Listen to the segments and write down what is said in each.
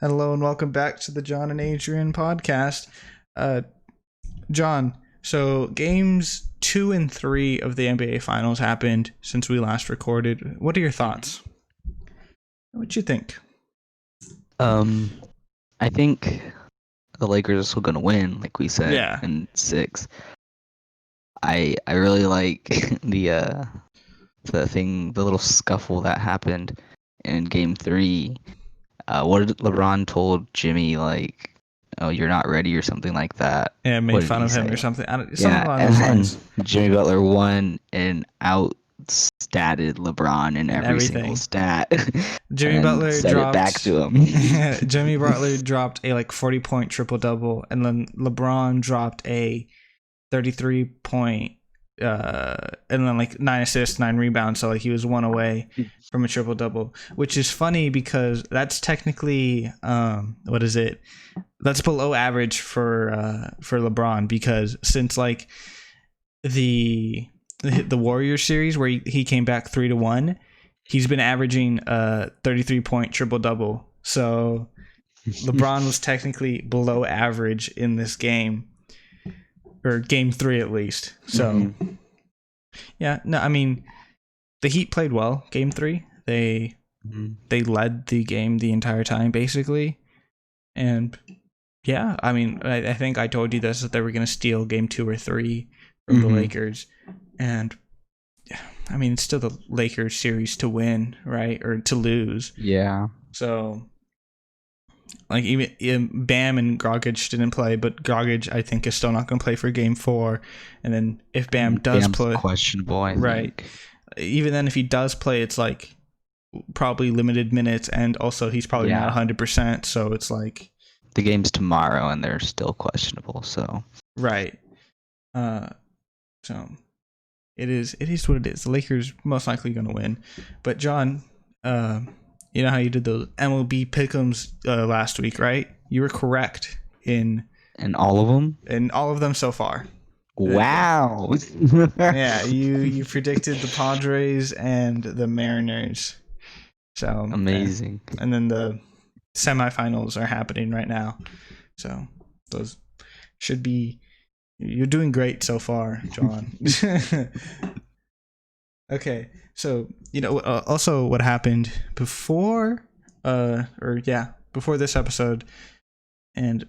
Hello and welcome back to the John and Adrian podcast. Uh, John, so games 2 and 3 of the NBA Finals happened since we last recorded. What are your thoughts? What you think? Um, I think the Lakers are still gonna win, like we said Yeah, in 6. I really like the little scuffle that happened in Game 3. What did LeBron told Jimmy, like, "Oh, you're not ready" or something like that? yeah, What made did fun he of him or say? something. Something Yeah, along and those lines. then Jimmy Butler won and outstatted LeBron in And every single everything. stat, Jimmy and then Butler said it back dropped. to him. Jimmy Butler dropped a 40-point triple double, and then LeBron dropped a 33-point and then 9 assists, 9 rebounds, so he was one away from a triple double, which is funny because that's technically what is it, that's below average for LeBron, because since the Warriors series where he came back 3-1, he's been averaging 33-point triple double, so LeBron was technically below average in this game, or game 3 at least. So yeah, no, I mean, the Heat played well game 3. They led the game the entire time basically, and yeah, I mean, I think I told you this, that they were going to steal game 2 or 3 from the Lakers, and yeah, I mean, it's still the Lakers series to win, right, or to lose. Yeah. So even Bam and Grogic didn't play, but Grogic I think is still not going to play for Game 4. And then if Bam does Bam's play, questionable, I right? think. Even then, if he does play, it's probably limited minutes, and also he's probably not 100%. So it's the game's tomorrow, and they're still questionable. So right. So it is what it is. The Lakers most likely going to win, but John, you know how you did those MLB pick'ems last week, right? You were correct in all of them. in all of them so far. Wow. Yeah, you predicted the Padres and the Mariners. So Amazing. and then the semifinals are happening right now. So those should be. You're doing great so far, John. Okay, so also what happened before, before this episode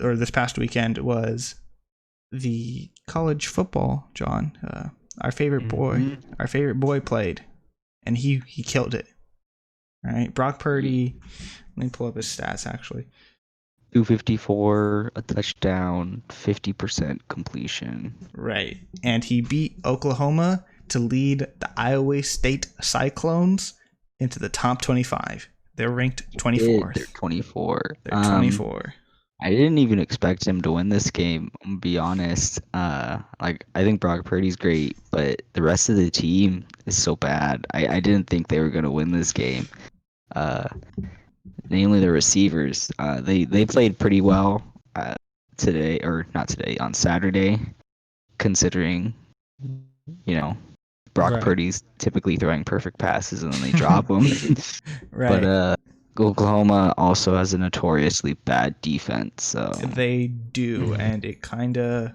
or this past weekend was the college football. John, our favorite boy played, and he killed it. All right, Brock Purdy. Let me pull up his stats actually. 254, a touchdown, 50% completion. Right, and he beat Oklahoma to lead the Iowa State Cyclones into the top 25. They're ranked 24th. They're 24. They're 24. I didn't even expect him to win this game, to be honest. I think Brock Purdy's great, but the rest of the team is so bad. I didn't think they were gonna win this game. Namely the receivers. They played pretty well today, or not today, on Saturday, considering Brock Purdy's typically throwing perfect passes and then they drop them. Right. But Oklahoma also has a notoriously bad defense, so they do, and it kind of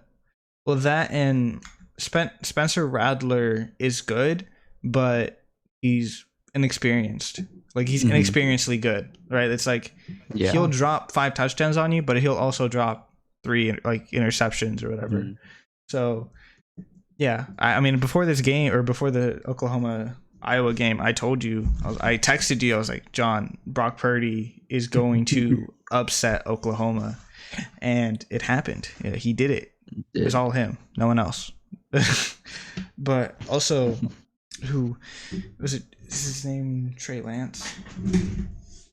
that and Spencer Rattler is good, but he's inexperienced. He's inexperiencedly good, right? It's he'll drop 5 touchdowns on you, but he'll also drop 3 interceptions or whatever. So yeah, I mean, before this game, or before the Oklahoma Iowa game, I told you, I texted you, I was like, John, Brock Purdy is going to upset Oklahoma, and it happened. Yeah, he did it. It was all him, no one else. But also, who was it? Is his name Trey Lance?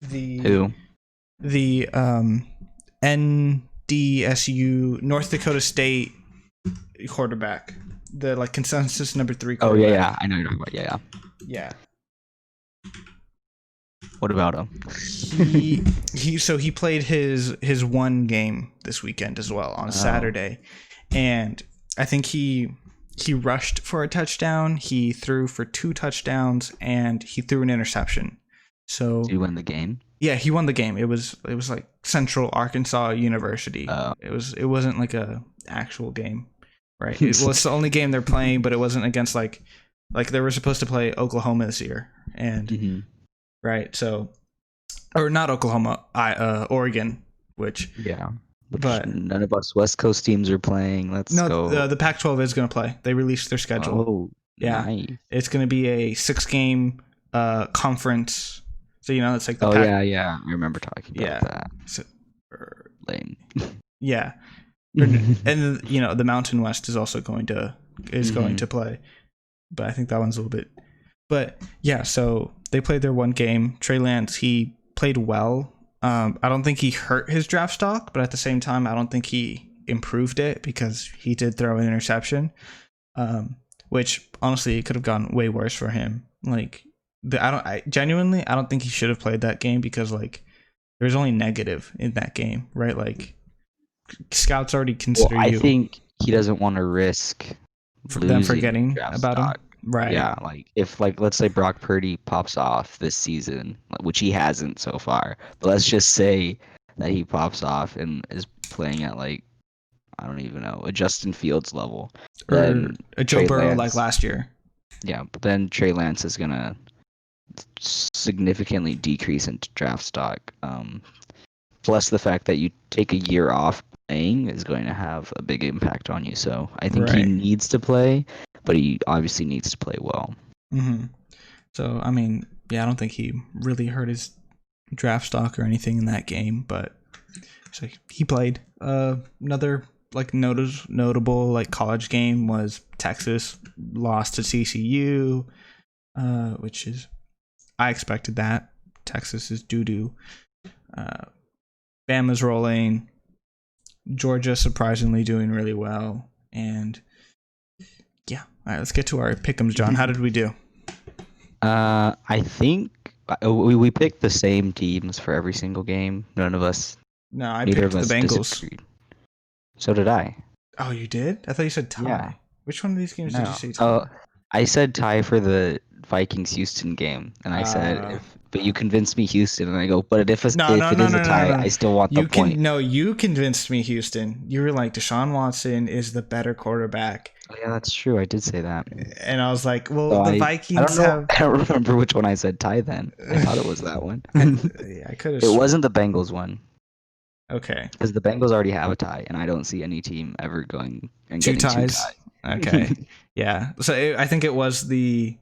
The NDSU, North Dakota State quarterback, the consensus number 3 quarterback. Oh yeah, I know you're talking about. Yeah. What about him? He played his one game this weekend as well on Saturday, and I think he rushed for a touchdown, he threw for 2 touchdowns, and he threw an interception. So did he win the game? Yeah, he won the game. It was like Central Arkansas University. Uh, It wasn't like a actual game, right? It was the only game they're playing, but it wasn't against like they were supposed to play Oklahoma this year, and mhm. right, so or not Oklahoma, Oregon, which Yeah. Which but none of us West Coast teams are playing. Let's no, go. the Pac-12 is going to play. They released their schedule. Oh, Yeah, nice. it's going to be a 6-game conference. So it's like the Oh Pac. yeah, yeah. I remember talking about Yeah. that. So, Lame. yeah. And the Mountain West is also going to play, but I think that one's a little bit. But yeah, so they played their one game. Trey Lance, he played well. I don't think he hurt his draft stock, but at the same time, I don't think he improved it because he did throw an interception, which honestly it could have gone way worse for him. Like I genuinely I don't think he should have played that game because like there's only negative in that game, right? Like scouts already consider I you think he doesn't want to risk them losing forgetting draft about stock. him, right? Yeah, like if let's say Brock Purdy pops off this season, which he hasn't so far, but let's just say that he pops off and is playing at like I don't even know a Justin Fields level, Or then a Joe Trey Burrow like Lance, last year. yeah, but then Trey Lance is gonna significantly decrease into draft stock. Plus the fact that you take a year off playing is going to have a big impact on you. So I think he Right. needs to play, but he obviously needs to play well. Mm-hmm. So I mean, yeah, I don't think he really hurt his draft stock or anything in that game, but so he played. Another like notable like college game was Texas lost to TCU, which is I expected that. Texas is doo-doo. Bama's rolling. Georgia surprisingly doing really well. And yeah, all right, let's get to our pick'ems, John. How did we do? I think we picked the same teams for every single game. None of us, No, I neither picked of the us Bengals. disagreed. So did I. Oh, you did? I thought you said tie. Yeah. Which one of these games did you No. say tie? Oh, I said tie for the Vikings Houston game, and I said but you convinced me Houston, and I go, but if it is a tie, I still want the point. You convinced me Houston. You were like Deshaun Watson is the better quarterback. Oh, yeah, that's true. I did say that. And I was like, well, So the Vikings have. I don't remember which one I said tie then. I thought it was that one. I could have. It wasn't the Bengals one. Okay. Because the Bengals already have a tie, and I don't see any team ever going and Two getting ties. 2 ties. Okay. Yeah. So I think it was the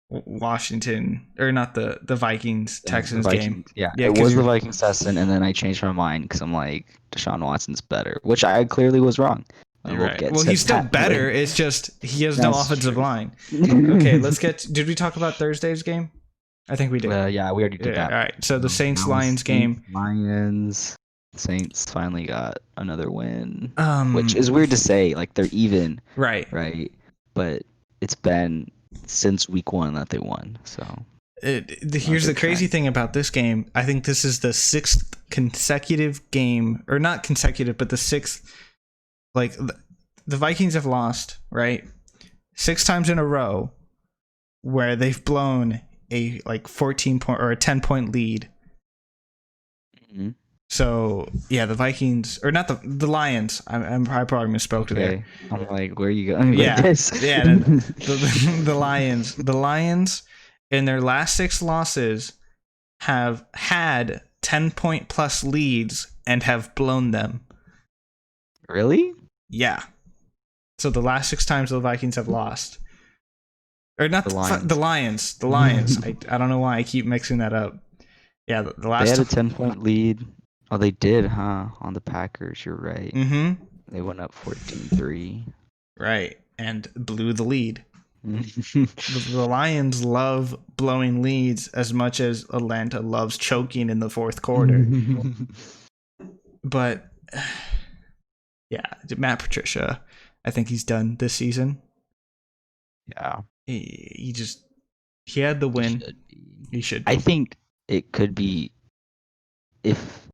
Washington or not the Vikings Texans game. Yeah, Yeah, it was the Vikings Texans, and then I changed my mind because I'm like Deshaun Watson's better, which I clearly was wrong. Right. Well, he's still better. Later. It's just he has no offensive line. Okay, let's get. Did we talk about Thursday's game? I think we did. Yeah, we already did that. All right. So the Saints Lions game. Saints finally got another win, Um, which is weird to say. Like they're even, right? But it's been since week 1 that they won. So here's the crazy thing about this game. I think this is the 6th consecutive game, or not consecutive, but the 6th. Like the Vikings have lost, right? 6 times in a row, where they've blown a like 14-point or a 10-point lead. Mm-hmm. So yeah, the Vikings or not the Lions. I probably misspoke there. I'm like, where are you going? Yeah, with this? yeah. The Lions. The Lions in their last 6 losses have had 10-point plus leads and have blown them. Really? Yeah. So the last 6 times the Vikings have lost. Or not the Lions. The Lions. I don't know why I keep mixing that up. Yeah, the last. They had a 10-point lead. Oh, they did, huh? On the Packers, you're right. Mm-hmm. They went up 14-3. Right, and blew the lead. The Lions love blowing leads as much as Atlanta loves choking in the 4th quarter. But yeah, Matt Patricia, I think he's done this season. Yeah. He had the win. He should be. I think it could be if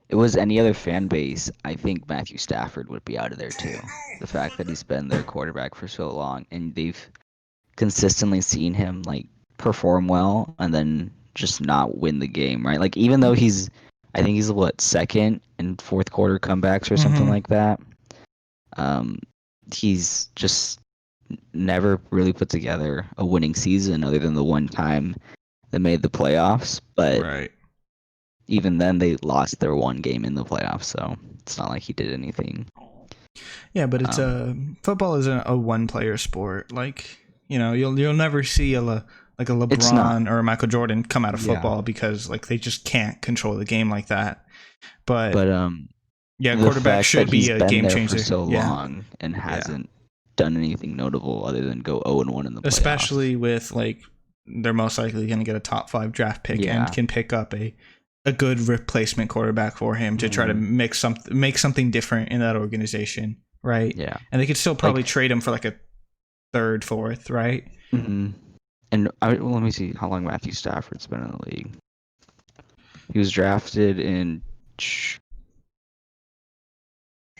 it was any other fan base, I think Matthew Stafford would be out of there too. The fact that he's been their quarterback for so long and they've consistently seen him like perform well and then just not win the game, right? Like even though I think he's what, second in fourth quarter comebacks or something like that. He's just never really put together a winning season other than the one time they made the playoffs. But Right. even then, they lost their one game in the playoffs, so it's not like he did anything. Yeah, but it's football isn't a one player sport. Like, you know, you'll never see like a LeBron or a Michael Jordan come out of football because like they just can't control the game like that. But yeah, the quarterback fact should that be he's a been game there changer. for so Yeah. long and hasn't done anything notable other than go 0-1 in the playoffs. Especially with like they're most likely going to get a top 5 draft pick and can pick up a good replacement quarterback for him to try to make something different in that organization, right? Yeah. And they could still probably trade him for like a third, fourth, right? Mm-hmm. And let me see how long Matthew Stafford's been in the league. He was drafted in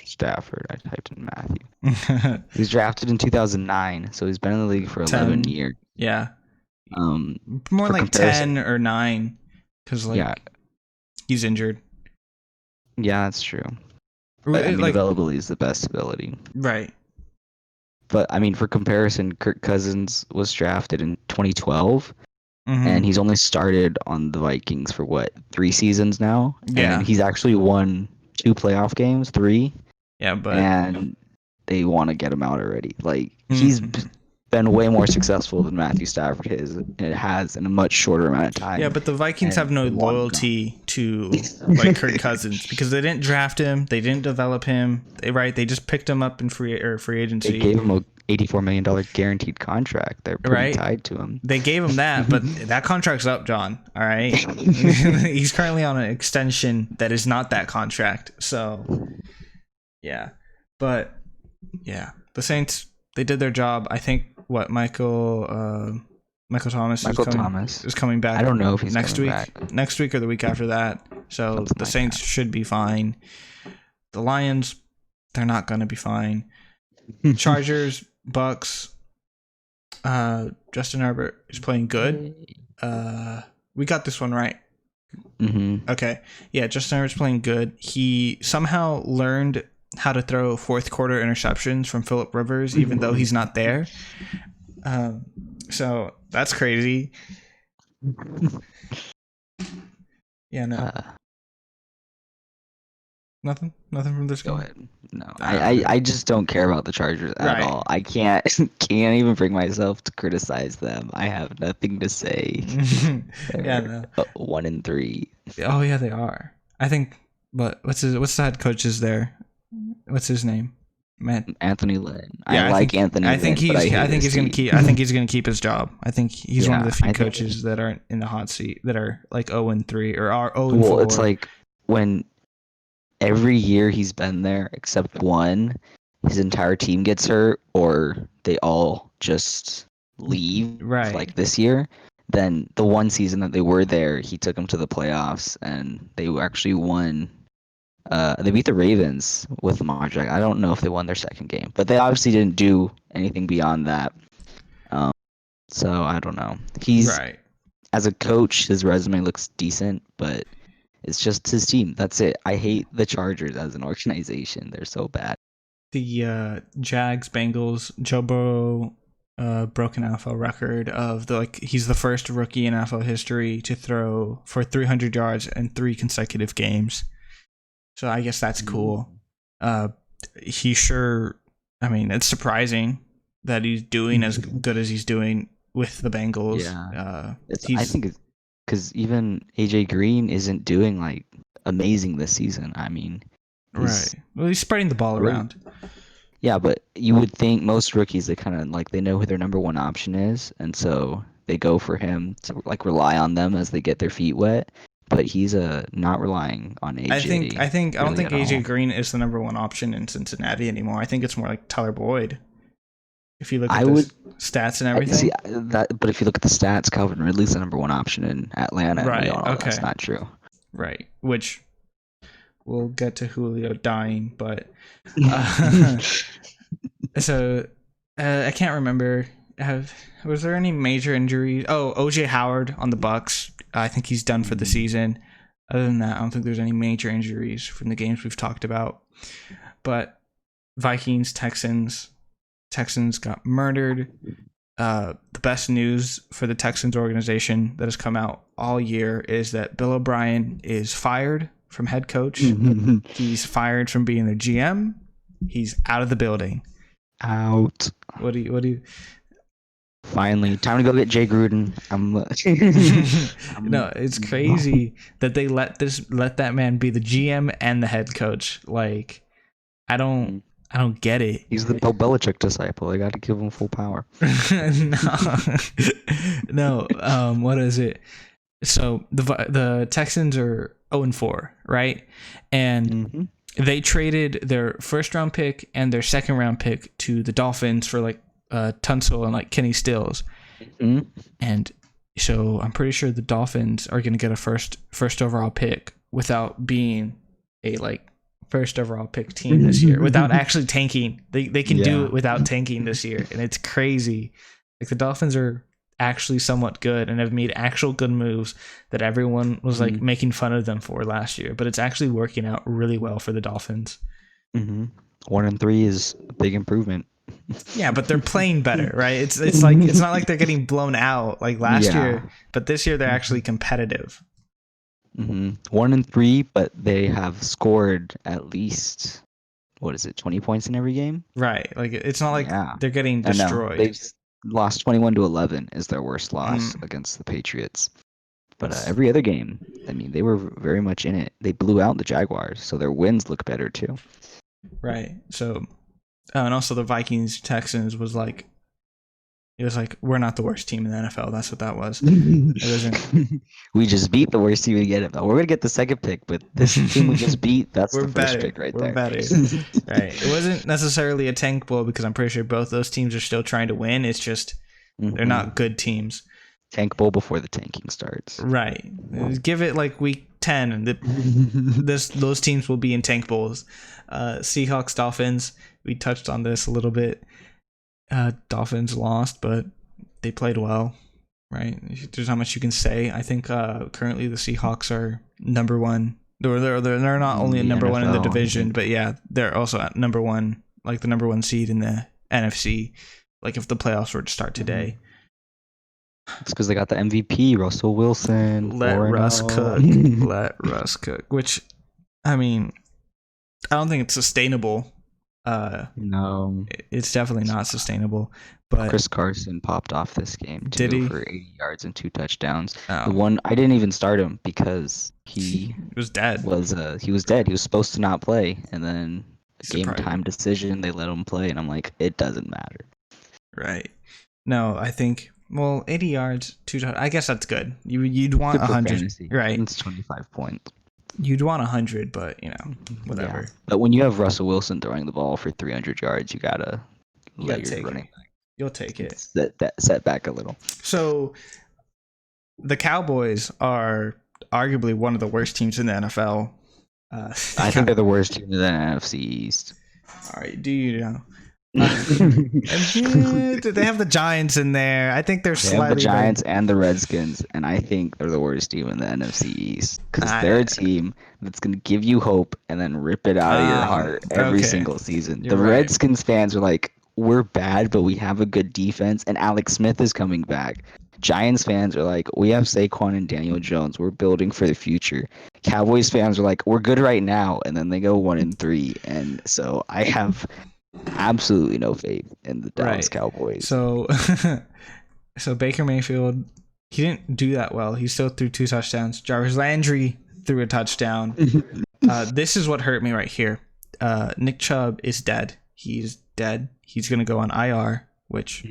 Stafford. I typed in Matthew. He was drafted in 2009, so he's been in the league for 11 years. Yeah. More like 10 or 9, because he's injured. Yeah, that's true. But, I mean, availability is the best ability. Right. But I mean, for comparison, Kirk Cousins was drafted in 2012, and he's only started on the Vikings for what, 3 seasons now? Yeah. And he's actually won 2 playoff games, 3. Yeah, but and they want to get him out already. Like he's been way more successful than Matthew Stafford has in a much shorter amount of time. Yeah, but the Vikings have no loyalty to like Kirk Cousins because they didn't draft him, they didn't develop him. They just picked him up in free agency. They gave him a $84 million guaranteed contract. They're pretty tied to him. They gave him that, but that contract's up, John. All right, he's currently on an extension that is not that contract. So, yeah, but yeah, the Saints, they did their job. I think Michael Thomas is coming back. I don't know if he's next coming week, back. next week or the week after that. So Something the like Saints that. should be fine. The Lions, they're not going to be fine. Chargers, Bucks. Justin Herbert is playing good. We got this one right. Mm-hmm. Okay. Yeah, Justin Herbert's playing good. He somehow learned how to throw fourth quarter interceptions from Phillip Rivers, even though he's not there. So that's crazy. Yeah, no. Nothing from this game. Go ahead. No, I just don't care about the Chargers at all. I can't even bring myself to criticize them. I have nothing to say. Yeah, no. 1-3. Oh yeah, they are. I think. But what's the head coach's there? What's his name? Anthony Lynn. Yeah, I like Anthony Lynn. I think he's gonna keep his job. I think he's one of the few coaches that aren't in the hot seat that are like 0-3 or are 0-4. Well, it's like when every year he's been there except one, his entire team gets hurt or they all just leave. Right. Like this year. Then the one season that they were there, he took them to the playoffs and they actually won. They beat the Ravens with Lamar Jackson. I don't know if they won their second game, but they obviously didn't do anything beyond that. So I don't know. He's as a coach, his resume looks decent, but it's just his team. That's it. I hate the Chargers as an organization. They're so bad. The Jags, Bengals, Joe Burrow broken NFL record of he's the first rookie in NFL history to throw for 300 yards in 3 consecutive games. So I guess that's cool. It's surprising that he's doing as good as he's doing with the Bengals. Yeah. I think it's because even AJ Green isn't doing like amazing this season. I mean, right. Well, he's spreading the ball around. Yeah, but you would think most rookies, they kind of like they know who their number one option is, and so they go for him to like rely on them as they get their feet wet. But he's not relying on AJ. I don't think AJ Green is the number one option in Cincinnati anymore. I think it's more like Tyler Boyd. If you look at the stats and everything. But if you look at the stats, Calvin Ridley's the number one option in Atlanta. Right. Okay. That's not true. Right. Which we'll get to Julio dying, but so I can't remember Was there any major injuries? Oh, OJ Howard on the Bucks. I think he's done for the season. Other than that, I don't think there's any major injuries from the games we've talked about. But Vikings, Texans got murdered. The best news for the Texans organization that has come out all year is that Bill O'Brien is fired from head coach. He's fired from being their GM. He's out of the building. Out. What do you? Finally, time to go get Jay Gruden. No, it's crazy that they let that man be the GM and the head coach. Like, I don't get it. He's the Bill Belichick disciple. I got to give him full power. No. What is it? So the Texans are 0-4, right? And they traded their first round pick and their second round pick to the Dolphins for like Tunsil and like Kenny Stills. And so I'm pretty sure the Dolphins are going to get a first overall pick without being a like first overall pick team this year, without actually tanking. They can do it without tanking this year, and it's crazy. Like, the Dolphins are actually somewhat good and have made actual good moves that everyone was like making fun of them for last year, but it's actually working out really well for the Dolphins. 1-3 is a big improvement. Yeah, but they're playing better, right? It's like, it's not like they're getting blown out like last year, but this year they're actually competitive. 1-3, but they have scored at least 20 points in every game, right? Like, it's not like they're getting destroyed. They've lost 21-11 is their worst loss against the Patriots. But every other game, I mean, they were very much in it. They blew out the Jaguars, so their wins look better too. Right. So, and also the Vikings Texans was like, it was like, we're not the worst team in the NFL. That's what that was. It wasn't. We just beat the worst team in the NFL. We're gonna get the second pick, but this team we just beat, that's the first pick right there. We're better. Right. It wasn't necessarily a tank bowl because I'm pretty sure both those teams are still trying to win. It's just they're not good teams. Tank bowl before the tanking starts. Right. Give it like week 10 and those teams will be in tank bowls. Seahawks, Dolphins. We touched on this a little bit. Dolphins lost, but they played well, right? There's not much you can say. I think currently the Seahawks are number one. They're not only at number one in the division, but yeah, they're also at number one, like the number one seed in the NFC. Like, if the playoffs were to start today. It's because they got the MVP, Russell Wilson. Let Russ cook. Which, I mean, I don't think it's sustainable. No, it's definitely not sustainable. But Chris Carson popped off this game too, did he? For 80 yards and 2 touchdowns. Oh. The one I didn't even start him because he was dead. He was dead. He was supposed to not play, and then game time decision, they let him play, and I'm like, it doesn't matter. Right. No, I think 80 yards, 2 I guess that's good. You'd want 100, right? It's 25 points. You'd want 100, but whatever. Yeah. But when you have Russell Wilson throwing the ball for 300 yards, you gotta let your running back. You'll take it. Set back a little. So the Cowboys are arguably one of the worst teams in the NFL. I think they're the worst team in the NFC East. All right, do you know? They have the Giants in there. I think they're slightly. They have the Giants and the Redskins, and I think they're the worst team in the NFC East because they're a team that's going to give you hope and then rip it out of your heart every single season. The Redskins fans are like, we're bad, but we have a good defense, and Alex Smith is coming back. Giants fans are like, we have Saquon and Daniel Jones. We're building for the future. Cowboys fans are like, we're good right now, and then they go 1-3, and so I have absolutely no faith in the Dallas Cowboys. So Baker Mayfield, he didn't do that well. He still threw 2 touchdowns. Jarvis Landry threw a touchdown. This is what hurt me right here. Nick Chubb is dead. He's dead. He's going to go on IR, which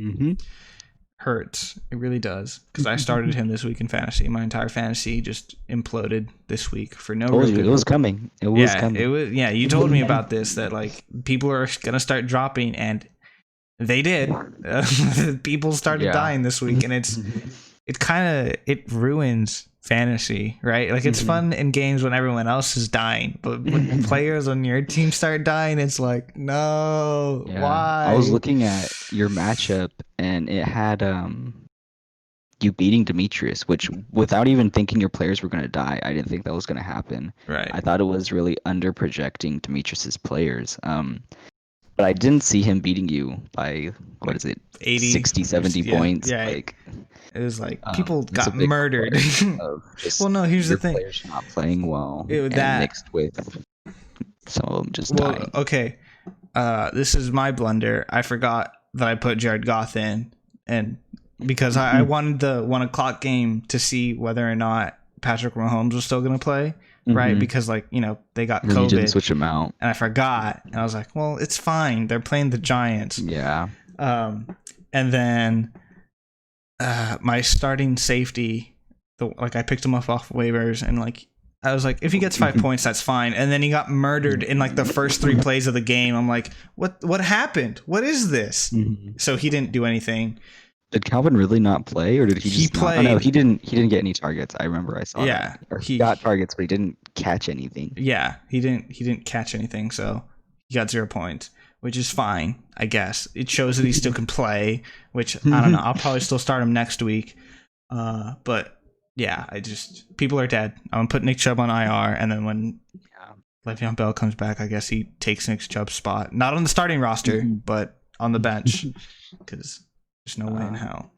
hurts. It really does, because I started him this week in fantasy. My entire fantasy just imploded this week for no reason. It was coming. It was coming. It was. Yeah, you told me about this, that like people are gonna start dropping, and they did. People started dying this week, and it ruins fantasy, right? Like it's fun in games when everyone else is dying, but when players on your team start dying, it's like, no, why? I was looking at your matchup and it had you beating Demetrius, which without even thinking your players were going to die, I didn't think that was going to happen. Right. I thought it was really under projecting Demetrius's players. But I didn't see him beating you by, what is it, 80, 60, 70 yeah, points. yeah. Like, It was like people it's a got big murdered. part of just Well, no, here's the your thing. players not playing well and That mixed with some of them just well, dying. okay. This is my blunder. I forgot that I put Jared Goff in, and because I wanted the 1 o'clock game to see whether or not Patrick Mahomes was still going to play, right? Because like they got And you didn't COVID, switch him out. and I forgot, and I was like, well, it's fine. They're playing the Giants. Yeah. And then my starting safety, I picked him up off waivers, and like I was like, if he gets 5 points, that's fine. And then he got murdered in like the first 3 plays of the game. I'm like, what happened? What is this? So he didn't do anything. Did Calvin really not play, or did he just played? Oh, no, he didn't get any targets. I remember I saw Yeah, that. Or he got targets, but he didn't catch anything. Yeah, he didn't catch anything, so he got 0 points, which is fine, I guess. It shows that he still can play, which I don't know. I'll probably still start him next week. But yeah, people are dead. I'm gonna put Nick Chubb on IR, and then when Le'Veon Bell comes back, I guess he takes Nick Chubb's spot. Not on the starting roster, but on the bench, because there's no way in hell.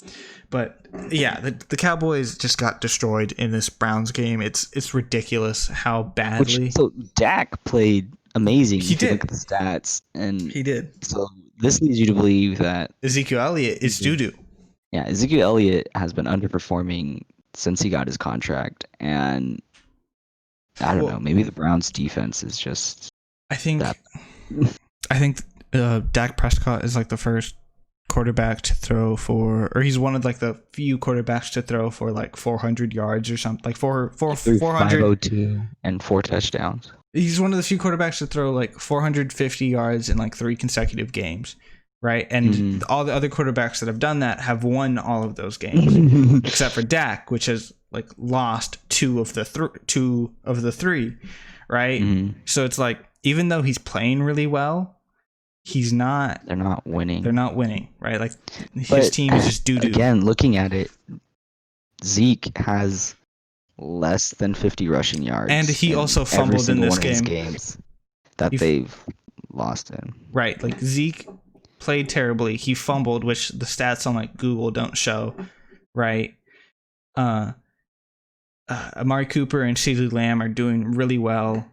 But yeah, the Cowboys just got destroyed in this Browns game. It's ridiculous how badly. So Dak played amazing. He did. Look at the stats, and He did. So this leads you to believe that Ezekiel Elliott is doo-doo. Yeah, Ezekiel Elliott has been underperforming since he got his contract, and I don't know. Maybe the Browns' defense is just. I think Dak Prescott is like the first quarterback to throw for, or he's one of like the few quarterbacks to throw for like 400 yards or something, like 400 502 and 4 touchdowns. He's one of the few quarterbacks to throw like 450 yards in like 3 consecutive games, right? And all the other quarterbacks that have done that have won all of those games, except for Dak, which has like lost 2 of the 3, right? So it's like, even though he's playing really well, they're not winning, right? Like his team is just doo-doo. Again, looking at it, Zeke has less than 50 rushing yards, and he also fumbled in this game. Games that they've lost in. Right, like Zeke played terribly. He fumbled, which the stats on like Google don't show. Right. Amari Cooper and CeeDee Lamb are doing really well.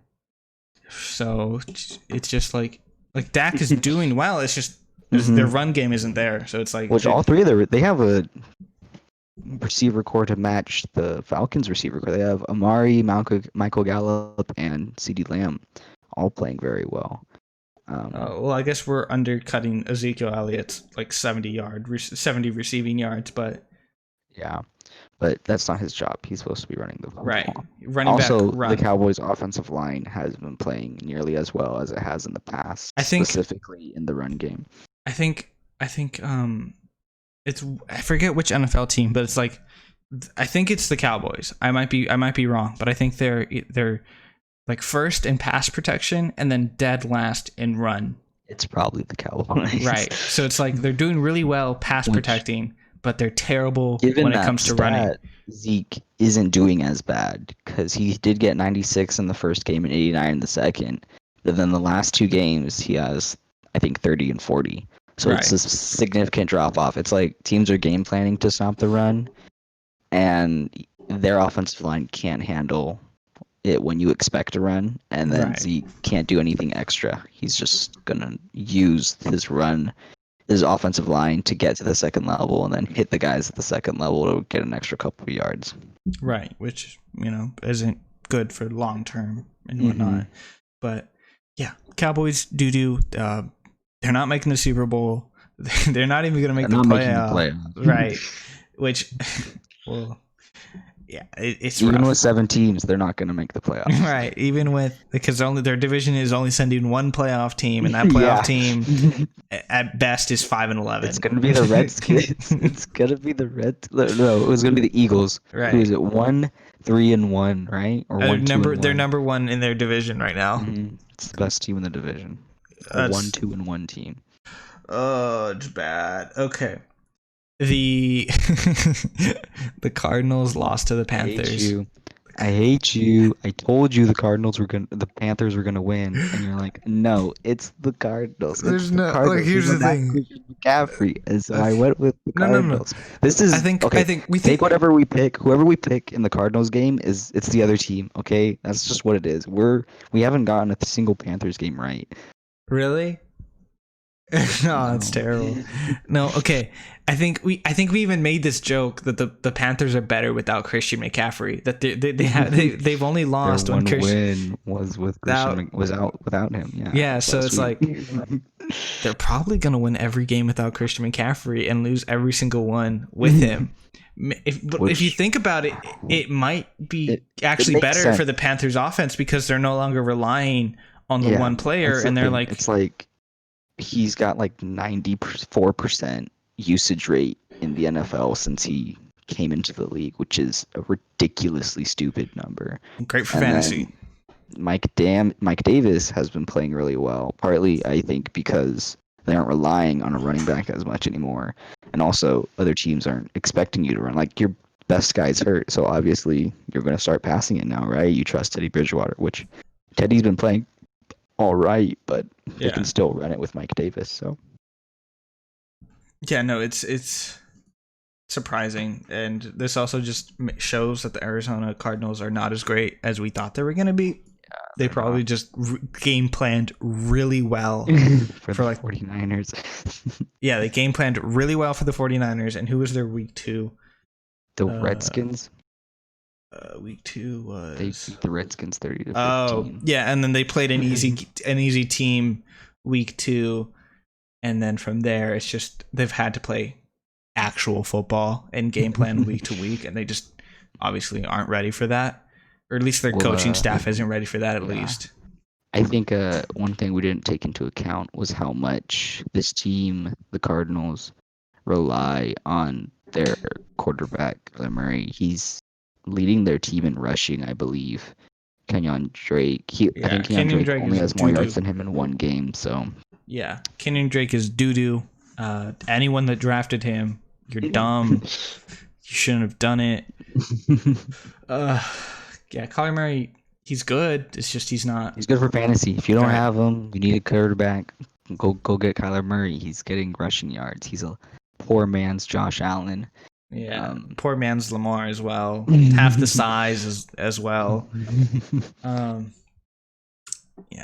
So it's just like Dak is doing well. It's just their run game isn't there. So it's like, which all three of they have a receiver core to match the Falcons receiver core. They have Amari, Michael Gallup, and CeeDee Lamb all playing very well. Well, I guess we're undercutting Ezekiel Elliott's like 70 receiving yards, but yeah, but that's not his job. He's supposed to be running the right. ball. Running also, back, the Cowboys' offensive line hasn't been playing nearly as well as it has in the past. I think specifically in the run game. I think it's, I forget which NFL team, but it's like, I think it's the Cowboys. I might be wrong, but I think they're like first in pass protection and then dead last in run. It's probably the Cowboys. Right. So it's like they're doing really well pass protecting, but they're terrible when it comes to running. Zeke isn't doing as bad because he did get 96 in the first game and 89 in the second. But then the last 2 games, he has, I think, 30 and 40. So It's a significant drop off. It's like teams are game planning to stop the run, and their offensive line can't handle it when you expect to run, and then Zeke can't do anything extra. He's just gonna use his offensive line to get to the second level and then hit the guys at the second level to get an extra couple of yards. Right, which isn't good for long term and whatnot. But yeah, Cowboys doo-doo. They're not making the Super Bowl. They're not even going to make the playoffs. Playoff. Right. Which, well, Yeah, it's Even rough. with 7 teams, they're not going to make the playoffs. Right, even with because only their division is only sending one playoff team, and that playoff Yeah. team at best is 5-11. It's going to be the Redskins. It's going to be the No, it was going to be the Eagles. Right. Who is it? 1-3-1, right? Or 1-2-1. They're number one in their division right now. It's the best team in the division. A 1-2-1 team. Oh, it's bad. Okay. The the Cardinals lost to the Panthers. I hate you. I told you the Panthers were gonna win, and you're like, no, it's the Cardinals. There's no like. Here's the thing. McCaffrey, and so I went with the Cardinals. No. This is I think we take whatever we pick. Whoever we pick in the Cardinals game it's the other team. Okay, that's just what it is. We haven't gotten a single Panthers game right. Really? No, that's terrible. No, okay. I think we even made this joke that the Panthers are better without Christian McCaffrey. That they've only lost Their when one Christian win was with Christian was out without him. Yeah. Yeah, so it's like they're probably gonna win every game without Christian McCaffrey and lose every single one with him. If you think about it, it might be actually better sense for the Panthers offense because they're no longer relying on the one player, and they're like it's like he's got like 94% usage rate in the NFL since he came into the league, which is a ridiculously stupid number. Great for fantasy. Mike Davis has been playing really well, partly I think because they aren't relying on a running back as much anymore, and also other teams aren't expecting you to run. Like your best guy's hurt, so obviously you're going to start passing it now, right? You trust Teddy Bridgewater, which Teddy's been playing all right, but they can still run it with Mike Davis. So yeah, no, it's surprising, and this also just shows that the Arizona Cardinals are not as great as we thought they were going to be. They probably just game planned really well for like 49ers. Yeah, they game planned really well for the 49ers. And who was their week 2? The Redskins. Week 2 was they beat the Redskins 30-15. Oh, yeah, and then they played an easy team week 2, and then from there it's just they've had to play actual football and game plan week to week, and they just obviously aren't ready for that, or at least their coaching staff isn't ready for that. At least I think one thing we didn't take into account was how much this team, the Cardinals, rely on their quarterback, Kyler Murray. He's leading their team in rushing, I believe. Kenyon Drake. I think Kenyon Drake only has more yards than him in one game. So yeah, Kenyon Drake is doo-doo. Anyone that drafted him, you're dumb. You shouldn't have done it. Yeah, Kyler Murray, he's good. It's just he's not. He's good for fantasy. If you don't have him, you need a quarterback. Go get Kyler Murray. He's getting rushing yards. He's a poor man's Josh Allen. Yeah, poor man's Lamar as well. Half the size as well. Yeah,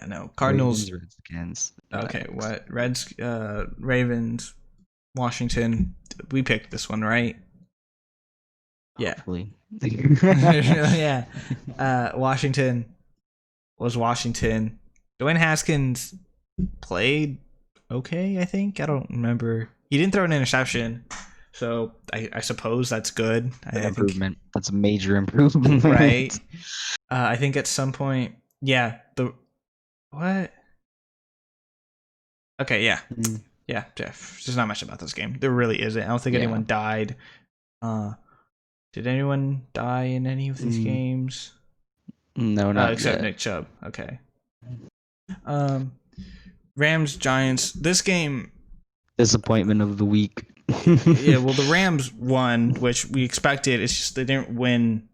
no. Cardinals. Redskins. Okay, what? Ravens, Washington. We picked this one, right? Yeah. Yeah. Washington was Washington. Dwayne Haskins played okay, I think. I don't remember. He didn't throw an interception. So I suppose that's good. Improvement. That's a major improvement. Right. I think at some point, yeah. What? Okay, yeah. Yeah, Jeff. There's not much about this game. There really isn't. I don't think anyone died. Did anyone die in any of these games? No, not except yet. Nick Chubb. Okay. Rams, Giants. This game. Disappointment of the week. Yeah, well, the Rams won, which we expected. It's just they didn't win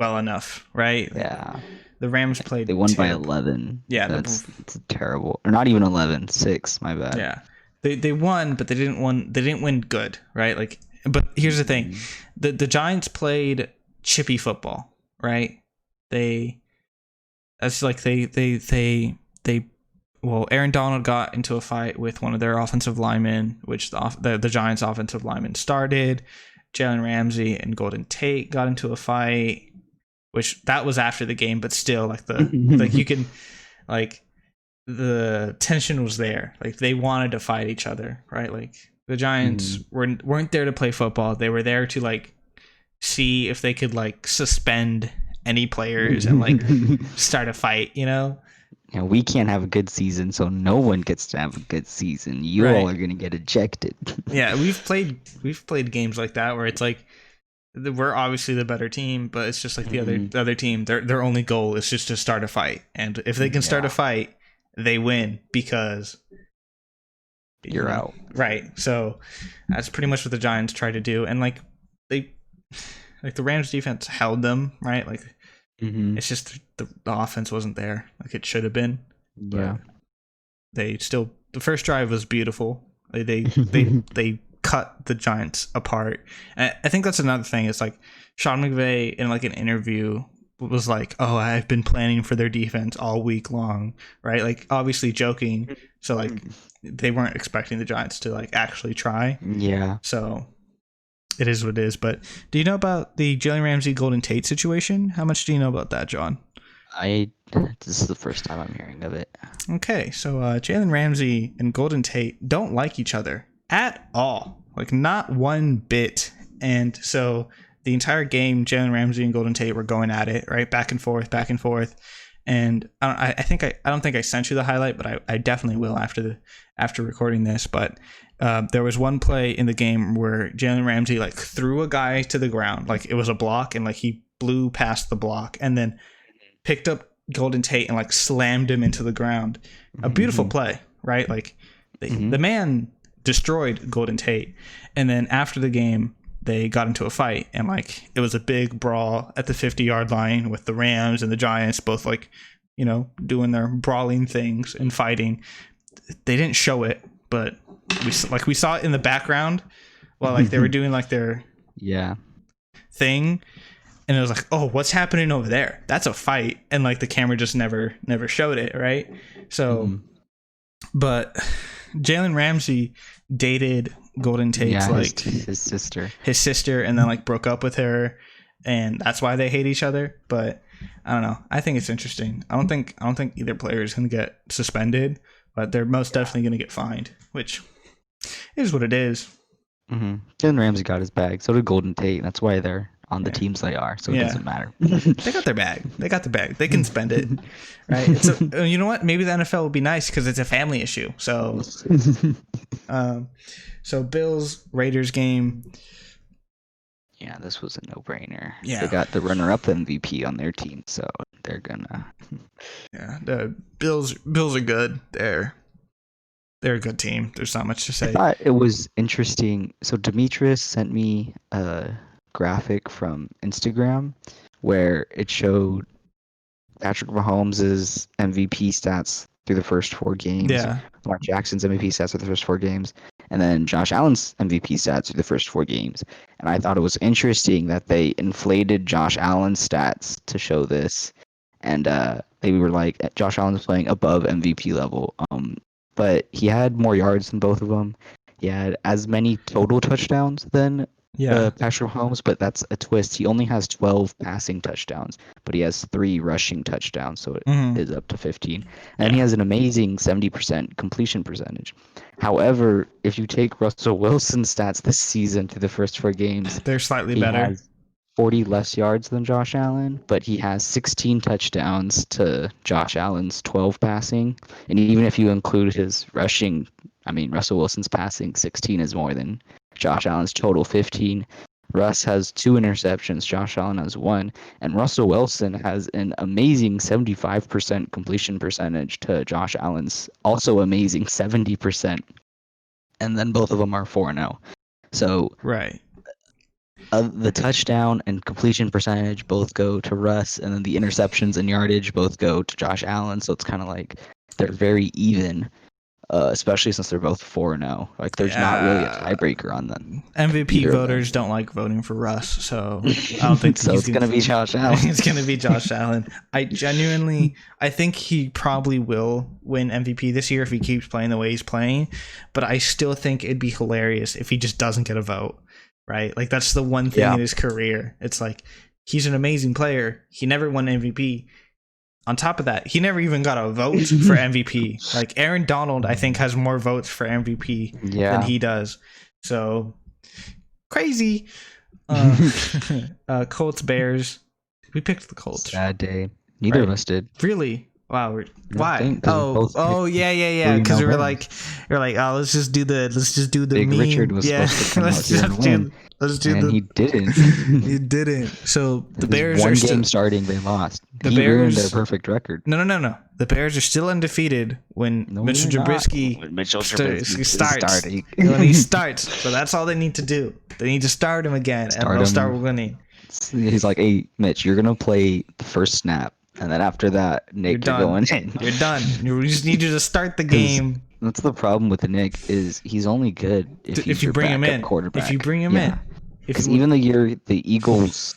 well enough, right? Yeah. The Rams played. They won by 11. Yeah, that's terrible. Or not even 11. 6. My bad. Yeah, they won, but they didn't win good, right? Like, but here's the thing: the Giants played chippy football, right? Well, Aaron Donald got into a fight with one of their offensive linemen, which the Giants' offensive lineman started. Jalen Ramsey and Golden Tate got into a fight, which that was after the game, but still, like the tension was there. Like they wanted to fight each other, right? Like the Giants weren't there to play football. They were there to like see if they could like suspend any players and like start a fight, you know? Yeah, we can't have a good season, so no one gets to have a good season. You all Right. are gonna get ejected. Yeah, we've played games like that where it's like we're obviously the better team, but it's just like the other team, their only goal is just to start a fight. And if they can start a fight, they win because You're out. Right. So that's pretty much what the Giants tried to do. And like the Rams defense held them, right? Like it's just the offense wasn't there like it should have been. Yeah. They still, the first drive was beautiful. They cut the Giants apart. And I think that's another thing. It's like Sean McVay in like an interview was like, "Oh, I've been planning for their defense all week long," right? Like obviously joking. So like they weren't expecting the Giants to like actually try. Yeah. So it is what it is. But do you know about the Jalen Ramsey Golden Tate situation? How much do you know about that, John? This is the first time I'm hearing of it. Okay, so Jalen Ramsey and Golden Tate don't like each other at all, like not one bit. And so the entire game, Jalen Ramsey and Golden Tate were going at it, right, back and forth. And I don't think I sent you the highlight, but I definitely will after recording this. But there was one play in the game where Jalen Ramsey like threw a guy to the ground, like it was a block, and like he blew past the block, and then picked up Golden Tate and like slammed him into the ground. A beautiful play, right? Like the man destroyed Golden Tate. And then after the game, they got into a fight, and like it was a big brawl at the 50-yard line with the Rams and the Giants both like, you know, doing their brawling things and fighting. They didn't show it, but we saw it in the background while like they were doing like their thing. And it was like, oh, what's happening over there? That's a fight. And like the camera just never showed it, right? So, but Jalen Ramsey dated Golden Tate's like his sister, and then like broke up with her, and that's why they hate each other. But I don't know. I think it's interesting. I don't think either player is going to get suspended, but they're most definitely going to get fined, which is what it is. Jalen Ramsey got his bag. So did Golden Tate. That's why they're on the teams they are, so it doesn't matter. They got their bag. They can spend it, right? So you know what? Maybe the NFL will be nice because it's a family issue. So, so Bills Raiders game. Yeah, this was a no-brainer. Yeah, they got the runner-up MVP on their team, so they're gonna. Yeah, the Bills are good. They're a good team. There's not much to say. I thought it was interesting. So Demetrius sent me a graphic from Instagram where it showed Patrick Mahomes' MVP stats through the first 4 games. Yeah. Lamar Jackson's MVP stats through the first 4 games. And then Josh Allen's MVP stats through the first 4 games. And I thought it was interesting that they inflated Josh Allen's stats to show this. And they were like, Josh Allen's playing above MVP level. But he had more yards than both of them. He had as many total touchdowns than Patrick Mahomes, but that's a twist. He only has 12 passing touchdowns, but he has 3 rushing touchdowns, so it is up to 15. And he has an amazing 70% completion percentage. However, if you take Russell Wilson's stats this season through the first 4 games, they're slightly better. Has 40 less yards than Josh Allen, but he has 16 touchdowns to Josh Allen's 12 passing. And even if you include his rushing, Russell Wilson's passing, 16 is more than Josh Allen's total 15. Russ has 2 interceptions. Josh Allen has 1. And Russell Wilson has an amazing 75% completion percentage to Josh Allen's also amazing 70%. And then both of them are 4-0. So right. The touchdown and completion percentage both go to Russ, and then the interceptions and yardage both go to Josh Allen. So it's kind of like they're very even. Especially since they're both 4-0. Like, there's not really a tiebreaker on them. MVP voters don't like voting for Russ, so I don't think so. It's gonna be Josh Allen. It's gonna be Josh Allen. I think he probably will win MVP this year if he keeps playing the way he's playing. But I still think it'd be hilarious if he just doesn't get a vote. Right? Like, that's the one thing in his career. It's like, he's an amazing player. He never won MVP. On top of that, he never even got a vote for MVP. Like, Aaron Donald, I think, has more votes for MVP than he does. So, crazy. Uh, Colts Bears. We picked the Colts. Sad day. Neither of Right. us did. Really? Wow. I Why? think because we both Oh, picked yeah. 3-0 Because we Bears. we're like, oh, let's just do the Big Richard meme. was Yeah, supposed to come out let's here and just win, let's do and the. he didn't. He didn't. So the His Bears are one still game starting, they lost. the He ruined their Bears. perfect record. No. The Bears are still undefeated when No, Mitchell they're not. Trubisky When Mitchell Trubisky is starts. starting. When he starts. So that's all they need to do. They need to start him again, and Start they'll him. start winning. He's like, hey, Mitch, you're gonna play the first snap, and then after that, Nick, you're done. going in. You're done. We just need you to start the 'Cause game. That's the problem with Nick is he's only good if he's If you your bring him backup in. quarterback. If you bring him Yeah. in. Because even the year the Eagles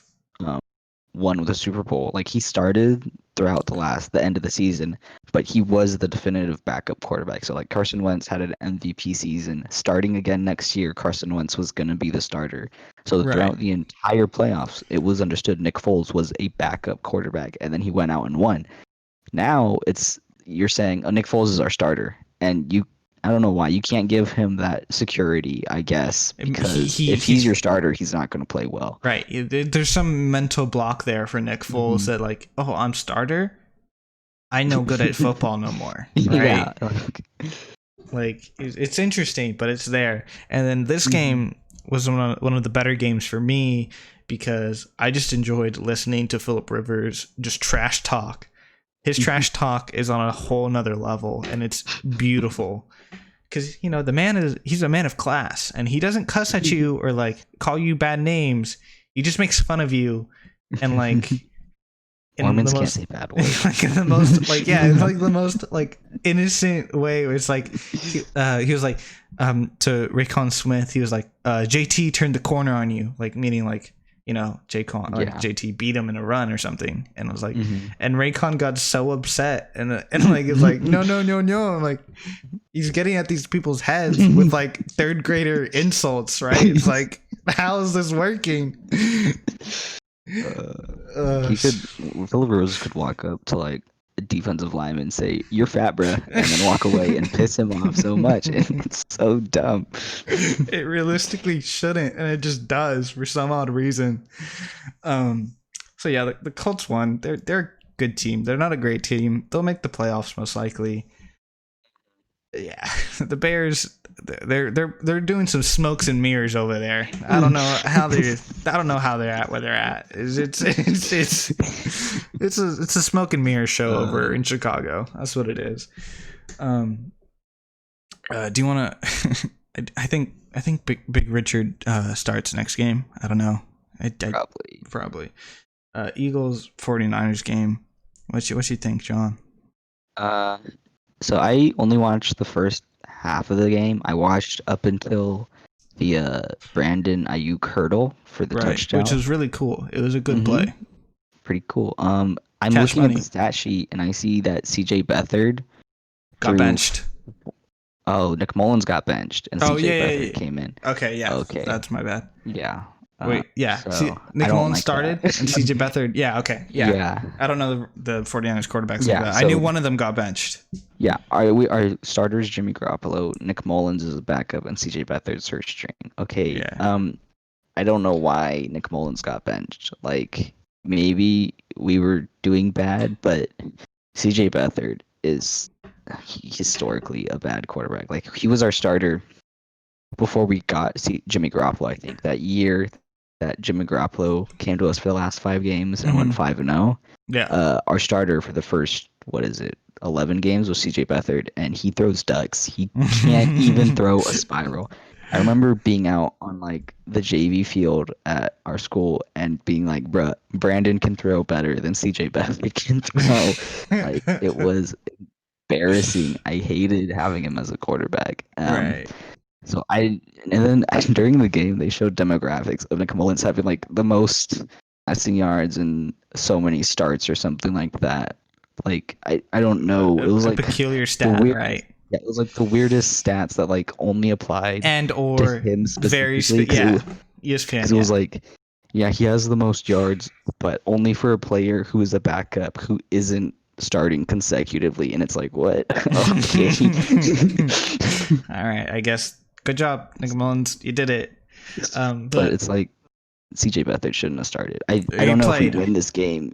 won with the Super Bowl, like he started throughout the end of the season, but he was the definitive backup quarterback. So like Carson Wentz had an MVP season. Starting again next year, Carson Wentz was gonna be the starter. So throughout the entire playoffs, it was understood Nick Foles was a backup quarterback, and then he went out and won. Now you're saying, oh, Nick Foles is our starter, and I don't know why you can't give him that security, I guess, because if he's your starter, he's not going to play well. Right. There's some mental block there for Nick Foles that like, oh, I'm starter. I no good at football no more. Right. Yeah. Like it's interesting, but it's there. And then this game was one of the better games for me because I just enjoyed listening to Phillip Rivers just trash talk. His trash talk is on a whole nother level, and it's beautiful. Because he's a man of class, and he doesn't cuss at you or like call you bad names. He just makes fun of you, and like Mormons can't say bad words. like in the most like it's like the most like innocent way. Where it's like he was like to Raycon Smith, he was like JT turned the corner on you, like meaning like JT beat him in a run or something, and I was like, and Raycon got so upset, and like it's like no, I'm like, he's getting at these people's heads with like third grader insults, right? It's like, how is this working? Phillip Rivers could walk up to like a defensive lineman and say, "You're fat, bruh," and then walk away and piss him off so much, and it's so dumb. It realistically shouldn't, and it just does for some odd reason. So yeah, the Colts won. They're a good team. They're not a great team. They'll make the playoffs most likely. Yeah, the Bears, they're doing some smokes and mirrors over there. I don't know how they're at where they're at. It's a smoke and mirror show over in Chicago. That's what it is. Do you want to? I think Big Richard starts next game. I don't know. Probably. Eagles 49ers game. What you think, John? So I only watched the first half of the game. I watched up until the Brandon Ayuk hurdle for the touchdown, which was really cool. It was a good play. Pretty cool. I'm looking at the stat sheet and I see that CJ Beathard got benched. Oh, Nick Mullins got benched and CJ Beathard came in. Okay, yeah. Okay, that's my bad. Yeah. Wait, yeah. So Nick Mullins started and CJ Beathard. Yeah, okay. Yeah. I don't know the 49ers quarterbacks like that. I knew one of them got benched. Yeah. Our starters Jimmy Garoppolo, Nick Mullins is a backup, and CJ Beathard's third string. Okay. Yeah. I don't know why Nick Mullins got benched. Like maybe we were doing bad, but CJ Beathard is historically a bad quarterback. Like he was our starter before we got Jimmy Garoppolo. I think that year that Jimmy Garoppolo came to us for the last 5 games and went 5-0. Yeah. Our starter for the first 11 games was CJ Beathard, and he throws ducks. He can't even throw a spiral. I remember being out on like the JV field at our school and being like, "Bruh, Brandon can throw better than CJ Beathard can throw." Like it was embarrassing. I hated having him as a quarterback. Right. So then during the game they showed demographics of Nick Mullins having like the most passing yards and so many starts or something like that. Like I don't know. It was like a peculiar stat, right? Yeah, it was like the weirdest stats that like only applied to him specifically. ESPN. Because it was like, yeah, he has the most yards, but only for a player who is a backup who isn't starting consecutively, and it's like, what? Okay. All right, I guess. Good job, Nick Mullins. You did it. But it's like, CJ Beathard shouldn't have started. I He don't know played. if we win this game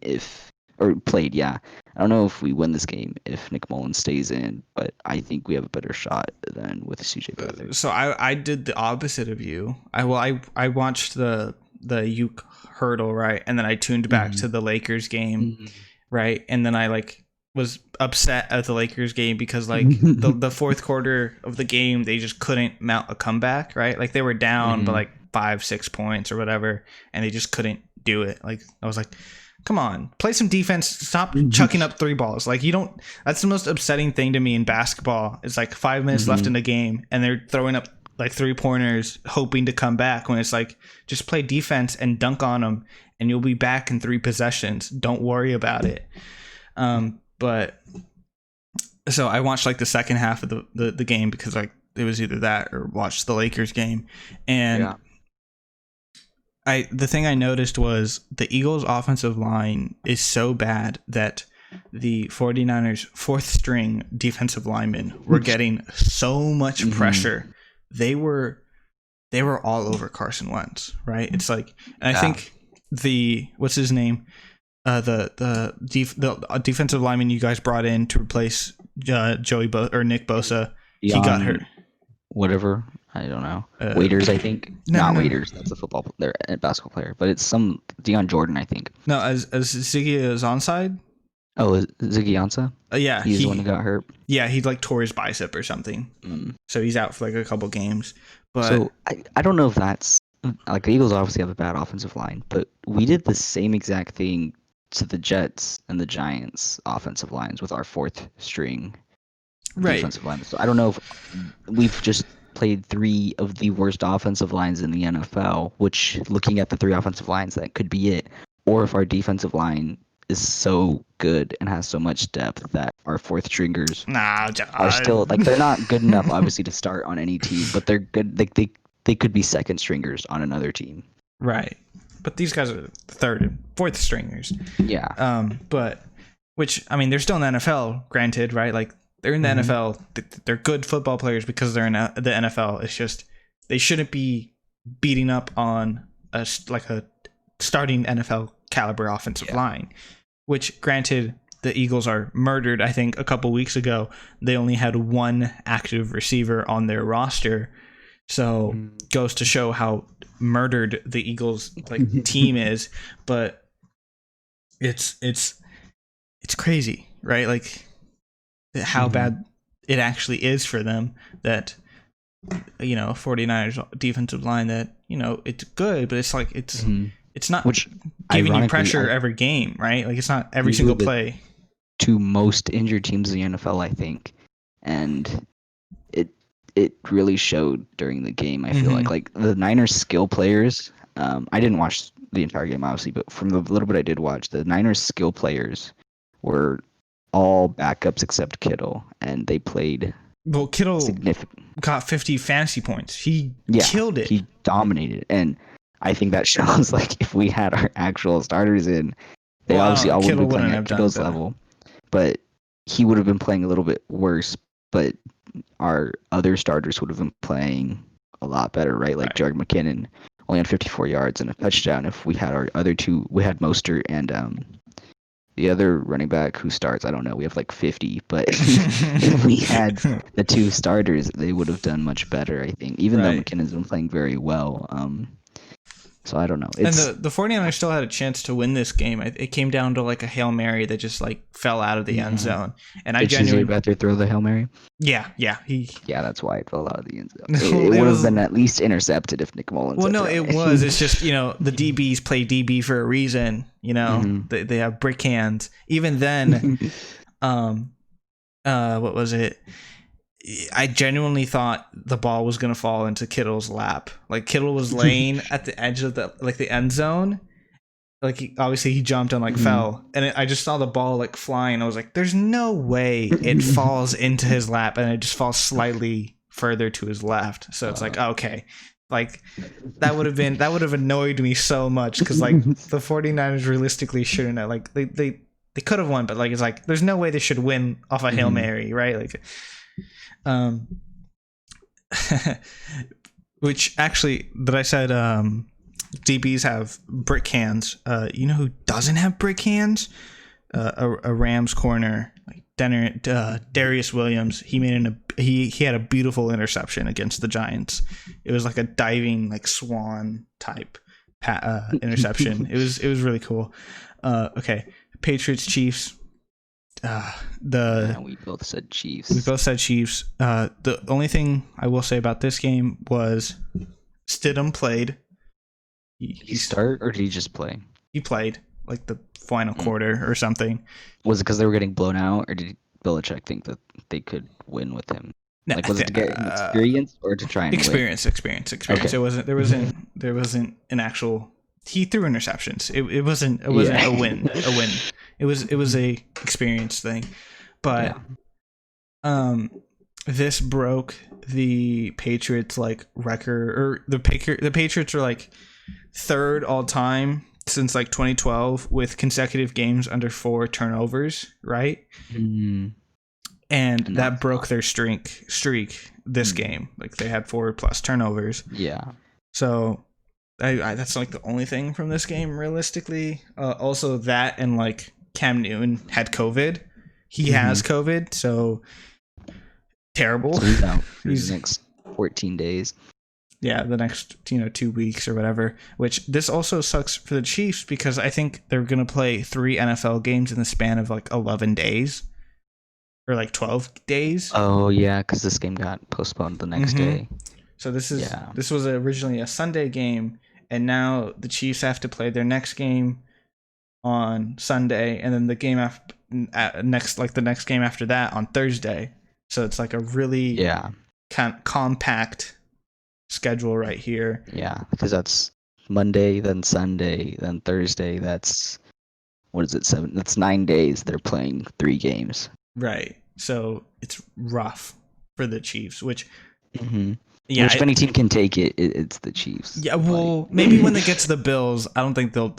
or played, yeah. I don't know if we win this game if Nick Mullins stays in, but I think we have a better shot than with CJ Beathard. So I did the opposite of you. I watched the Uke hurdle, right, and then I tuned back to the Lakers game, right, and then I like was upset at the Lakers game because like the fourth quarter of the game they just couldn't mount a comeback, right? Like they were down by like 5-6 points or whatever, and they just couldn't do it. Like I was like, come on, play some defense. Stop chucking up 3 balls. Like you don't. That's the most upsetting thing to me in basketball. It's like 5 minutes left in the game, and they're throwing up like 3-pointers, hoping to come back. When it's like, just play defense and dunk on them, and you'll be back in 3 possessions. Don't worry about it. But so I watched like the second half of the game because like it was either that or watched the Lakers game, and the thing I noticed was the Eagles' offensive line is so bad that the 49ers' fourth string defensive linemen were getting so much pressure. They were all over Carson Wentz, right? It's like, and I think what's his name? The defensive lineman you guys brought in to replace Nick Bosa, he got hurt. Whatever, I don't know. Waiters, I think. Not Waiters. That's a football player, a basketball player, but it's some Deion Jordan, I think. No, as Ziggy is onside. Oh, is Ziggy Ansah? Yeah, he's the one who got hurt. Yeah, he like tore his bicep or something. So he's out for like a couple games. But so I don't know if that's like the Eagles obviously have a bad offensive line, but we did the same exact thing to the Jets and the Giants offensive lines with our fourth string defensive line. So I don't know if we've just played 3 of the worst offensive lines in the NFL, which looking at the 3 offensive lines, that could be it. Or if our defensive line is so good and has so much depth that our fourth stringers are still like, they're not good enough obviously to start on any team, but they're good. They could be second stringers on another team. Right. But these guys are third and fourth stringers. Yeah. But which, I mean, they're still in the NFL, granted, right? Like they're in the NFL. They're good football players because they're in the NFL. It's just they shouldn't be beating up on a starting NFL caliber offensive line. Which, granted, the Eagles are murdered. I think a couple weeks ago they only had 1 active receiver on their roster. So goes to show how murdered the Eagles team is. But it's crazy, right? Like how bad it actually is for them that 49ers defensive line that it's good, but it's like it's not giving you pressure every game, right? Like it's not every single play. 2 most injured teams in the NFL, I think, and it really showed during the game. I feel like the Niners skill players. I didn't watch the entire game obviously, but from the little bit I did watch, the Niners skill players were all backups except Kittle, and they played. Well, Kittle got 50 fantasy points. He killed it. He dominated, and I think that shows like if we had our actual starters in, they obviously all would be playing at Kittle's level, but he would have been playing a little bit worse. But our other starters would have been playing a lot better, right? Like Jerick McKinnon only had 54 yards and a touchdown. If we had our other 2, we had Mostert and the other running back who starts, I don't know, we have like 50, but if we had the 2 starters, they would have done much better, I think, even though McKinnon's been playing very well. So I don't know. And the 49ers still had a chance to win this game. It came down to like a Hail Mary that just like fell out of the end zone. And Did CJ Beathard throw the Hail Mary? Yeah. Yeah, that's why it fell out of the end zone. It would have been at least intercepted if Nick Mullins. Well, no, it was. It's just, the DBs play DB for a reason. They have brick hands. Even then, what was it? I genuinely thought the ball was going to fall into Kittle's lap. Like Kittle was laying at the edge of the end zone. Like obviously he jumped and fell, and I just saw the ball flying. I was like, "There's no way it falls into his lap," and it just falls slightly further to his left. So it's okay, that would have annoyed me so much because the 49ers realistically shouldn't have. They could have won, but it's there's no way they should win off a Hail Mary, right? Which actually, that I said DBs have brick hands. You know who doesn't have brick hands? A Rams corner, like Darius Williams. He had a beautiful interception against the Giants. It was like a diving, like swan type interception. It was really cool. Okay, Patriots Chiefs. We both said Chiefs. The only thing I will say about this game was Stidham played. Did he start or did he just play? He played like the final quarter or something. Was it because they were getting blown out, or did Belichick think that they could win with him? No, was it to get experience or to try and experience? Okay. It wasn't. There wasn't an actual. He threw interceptions. It wasn't a win. It was a experience thing, but this broke the Patriots like record, or the Patriots are like third all time since like 2012 with consecutive games under 4 turnovers, right? Mm-hmm. And that broke their streak this game. Like they had 4+ turnovers. Yeah. So I that's like the only thing from this game realistically. Also that, and like Cam Newton had COVID. He has COVID, so terrible. So he's out for the next 14 days. Yeah, the next 2 weeks or whatever. Which this also sucks for the Chiefs because I think they're gonna play 3 NFL games in the span of like 11 days. Or like 12 days. Oh yeah, because this game got postponed the next day. So this was originally a Sunday game, and now the Chiefs have to play their next game on Sunday, and then the game the next game after that on Thursday. So it's like a really compact schedule right here. Yeah, because that's Monday, then Sunday, then Thursday. That's 7? That's 9 days. They're playing 3 games. Right. So it's rough for the Chiefs, which if any team can take it, it's the Chiefs. Yeah, well, maybe when they get to the Bills, I don't think they'll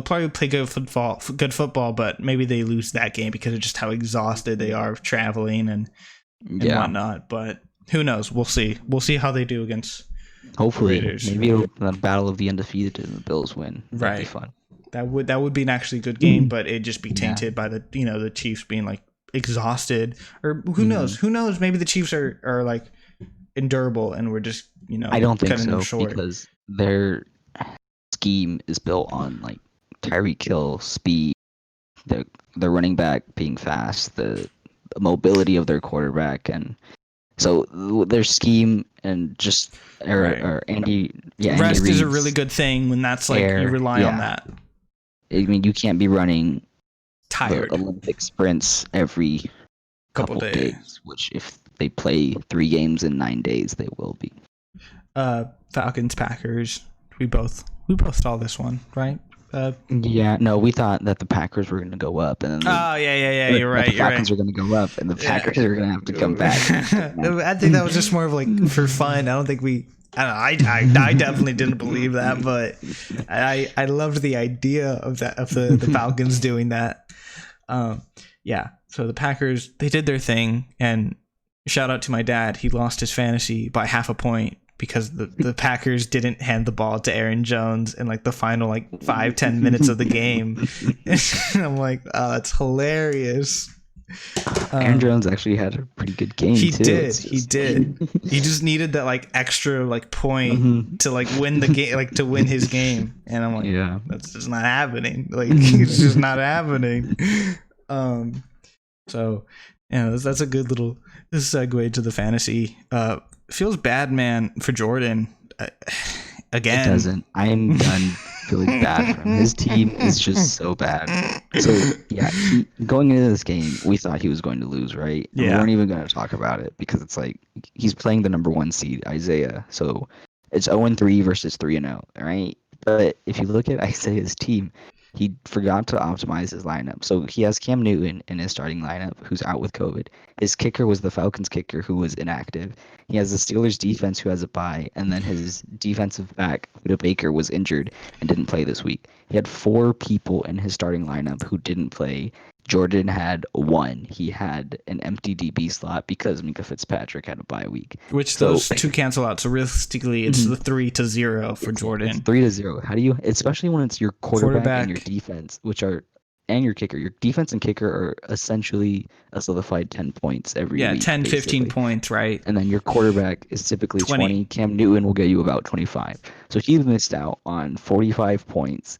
probably play good football, but maybe they lose that game because of just how exhausted they are traveling and whatnot. But who knows? We'll see. We'll see how they do against hopefully the Raiders. Maybe a battle of the undefeated and the Bills win. That'd be fun. That would be an actually good game, but it'd just be tainted by the Chiefs being like exhausted, or who knows? Maybe the Chiefs are like endurable, and we're just I don't think so, because their scheme is built on like Tyreek Hill speed, the running back being fast, the mobility of their quarterback, and so their scheme and just or Andy rest Reid's is a really good thing when that's like you rely on that. I mean, you can't be running tired Olympic sprints every couple days, which if they play 3 games in 9 days, they will be. Falcons, Packers. We both saw this one, right? We thought that the Packers were going to go up, and then you're right. The Falcons are going to go up, and the Packers are going to have to come back. I think that was just more of like for fun. I don't think we. I definitely didn't believe that, but I loved the idea of the Falcons doing that. So the Packers, they did their thing, and shout out to my dad. He lost his fantasy by half a point because the Packers didn't hand the ball to Aaron Jones in like the final like 5-10 minutes of the game. And I'm like, oh, that's hilarious. Aaron Jones actually had a pretty good game. He did. He just needed that like extra like point to like win the game, like to win his game. And I'm like, that's just not happening. Like it's just not happening. So that's a good little segue to the fantasy. Feels bad, man, for Jordan. Again, it doesn't. I am done feeling bad for him. His team is just so bad. So going into this game, we thought he was going to lose, right? And we weren't even going to talk about it because it's like he's playing the number 1 seed, Isaiah. So it's 0-3 versus 3-0, right? But if you look at Isaiah's team, he forgot to optimize his lineup. So he has Cam Newton in his starting lineup, who's out with COVID. His kicker was the Falcons kicker, who was inactive. He has the Steelers defense, who has a bye. And then his defensive back, Buda Baker, was injured and didn't play this week. He had 4 people in his starting lineup who didn't play. Jordan had 1. He had an empty DB slot because Minka Fitzpatrick had a bye week. Which So- those two cancel out. So realistically, it's the 3-0 for Jordan. It's 3-0. How do you, especially when it's your quarterback and your Quarterback. defense, and your kicker. Your defense and kicker are essentially a solidified 10 points every Yeah, week. 10, 15 basically. points, right? And then your quarterback is typically 20. Cam Newton will get you about 25. So he missed out on 45 points,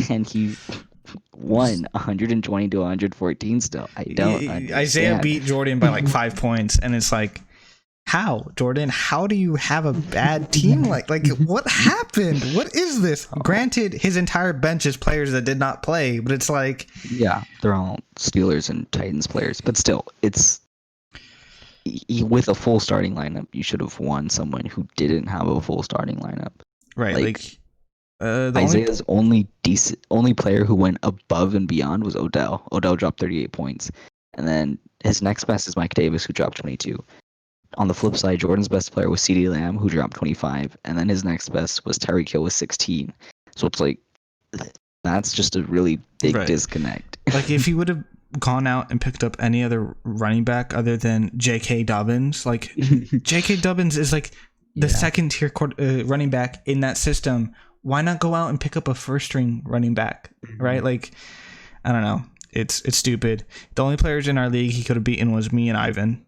and he won 120 to 114 still. I don't understand. Isaiah beat Jordan by like 5 points, and it's like, how, Jordan? How do you have a bad team? Like what happened? What is this? Granted, his entire bench is players that did not play, but it's like, Yeah, they're all Steelers and Titans players, but still, it's with a full starting lineup. You should have won someone who didn't have a full starting lineup. right? Like, The Isaiah's only player who went above and beyond was Odell. Odell dropped 38 points, and then his next best is Mike Davis, who dropped 22. On the flip side, Jordan's best player was CeeDee Lamb, who dropped 25, and then his next best was Tyreek Hill with 16. So it's like, that's just a really big disconnect. like if he would have gone out and picked up any other running back other than J.K. Dobbins, like J.K. Dobbins is like the second tier running back in that system. Why not go out and pick up a first string running back, right? Like, I don't know. It's stupid. The only players in our league he could have beaten was me and Ivan,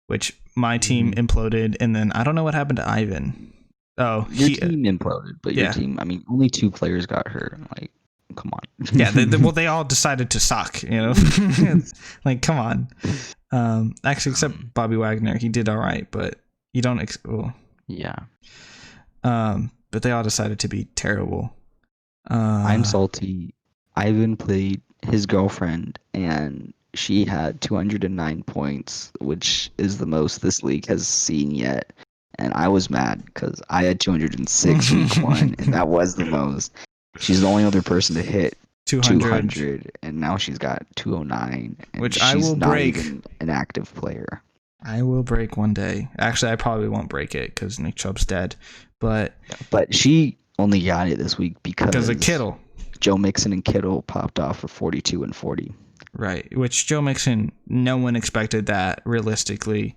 which my team imploded, and then I don't know what happened to Ivan. Oh, your team imploded, but your team, I mean, only 2 players got hurt. Like, come on. Yeah, they all decided to suck, you know? Like, come on. Actually, except Bobby Wagner, he did all right, but you don't... Yeah. But they all decided to be terrible. I'm salty. Ivan played his girlfriend, and she had 209 points, which is the most this league has seen yet. And I was mad because I had 206 week 1, and that was the most. She's the only other person to hit 200, and now she's got 209, which she's I will not break. Even an active player. I will break one day. Actually, I probably won't break it because Nick Chubb's dead. But she only got it this week because of Kittle. Joe Mixon and Kittle popped off for 42 and 40. Right, which Joe Mixon, no one expected that realistically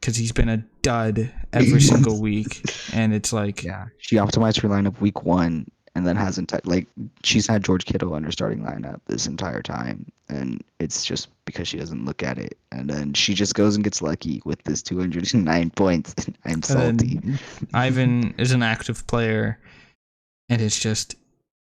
because he's been a dud every single week, and it's like, yeah, she optimized her lineup week 1 and then hasn't she's had George Kittle under starting lineup this entire time, and it's just because she doesn't look at it, and then she just goes and gets lucky with this 209 points. I'm salty. Ivan is an active player, and it's just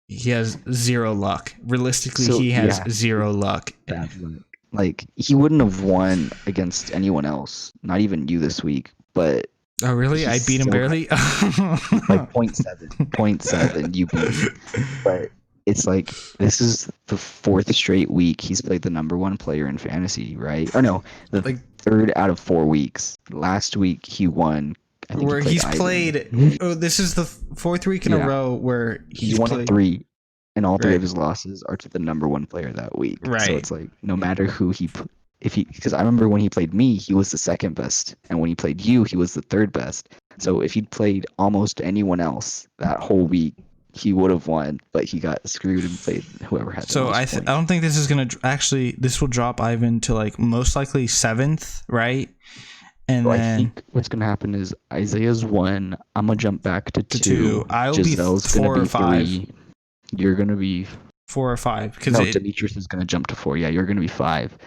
he has zero luck. Realistically, he has zero luck. Bad luck. Like, he wouldn't have won against anyone else, not even you this week, but oh really? I beat him barely. Like 0.7 you beat him. But it's like, this is the 4th straight week he's played the number 1 player in fantasy, right? Or no, the 3rd out of 4 weeks. Last week he won. Where he's played. Oh, this is the 4th week in a row where he's won 3, and all 3 of his losses are to the number 1 player that week. Right. So it's like, no matter who because I remember when he played me, he was the 2nd best, and when he played you, he was the 3rd best. So if he'd played almost anyone else that whole week, he would have won, but he got screwed and played whoever had. So I don't think this is gonna this will drop Ivan to like most likely 7th, right? And then I think what's gonna happen is Isaiah's 1. I'm gonna jump back to 2. I'll Giselle's be 4 gonna or be 5. 3. You're gonna be 4 or 5 because Demetrius is gonna jump to 4. Yeah, you're gonna be 5.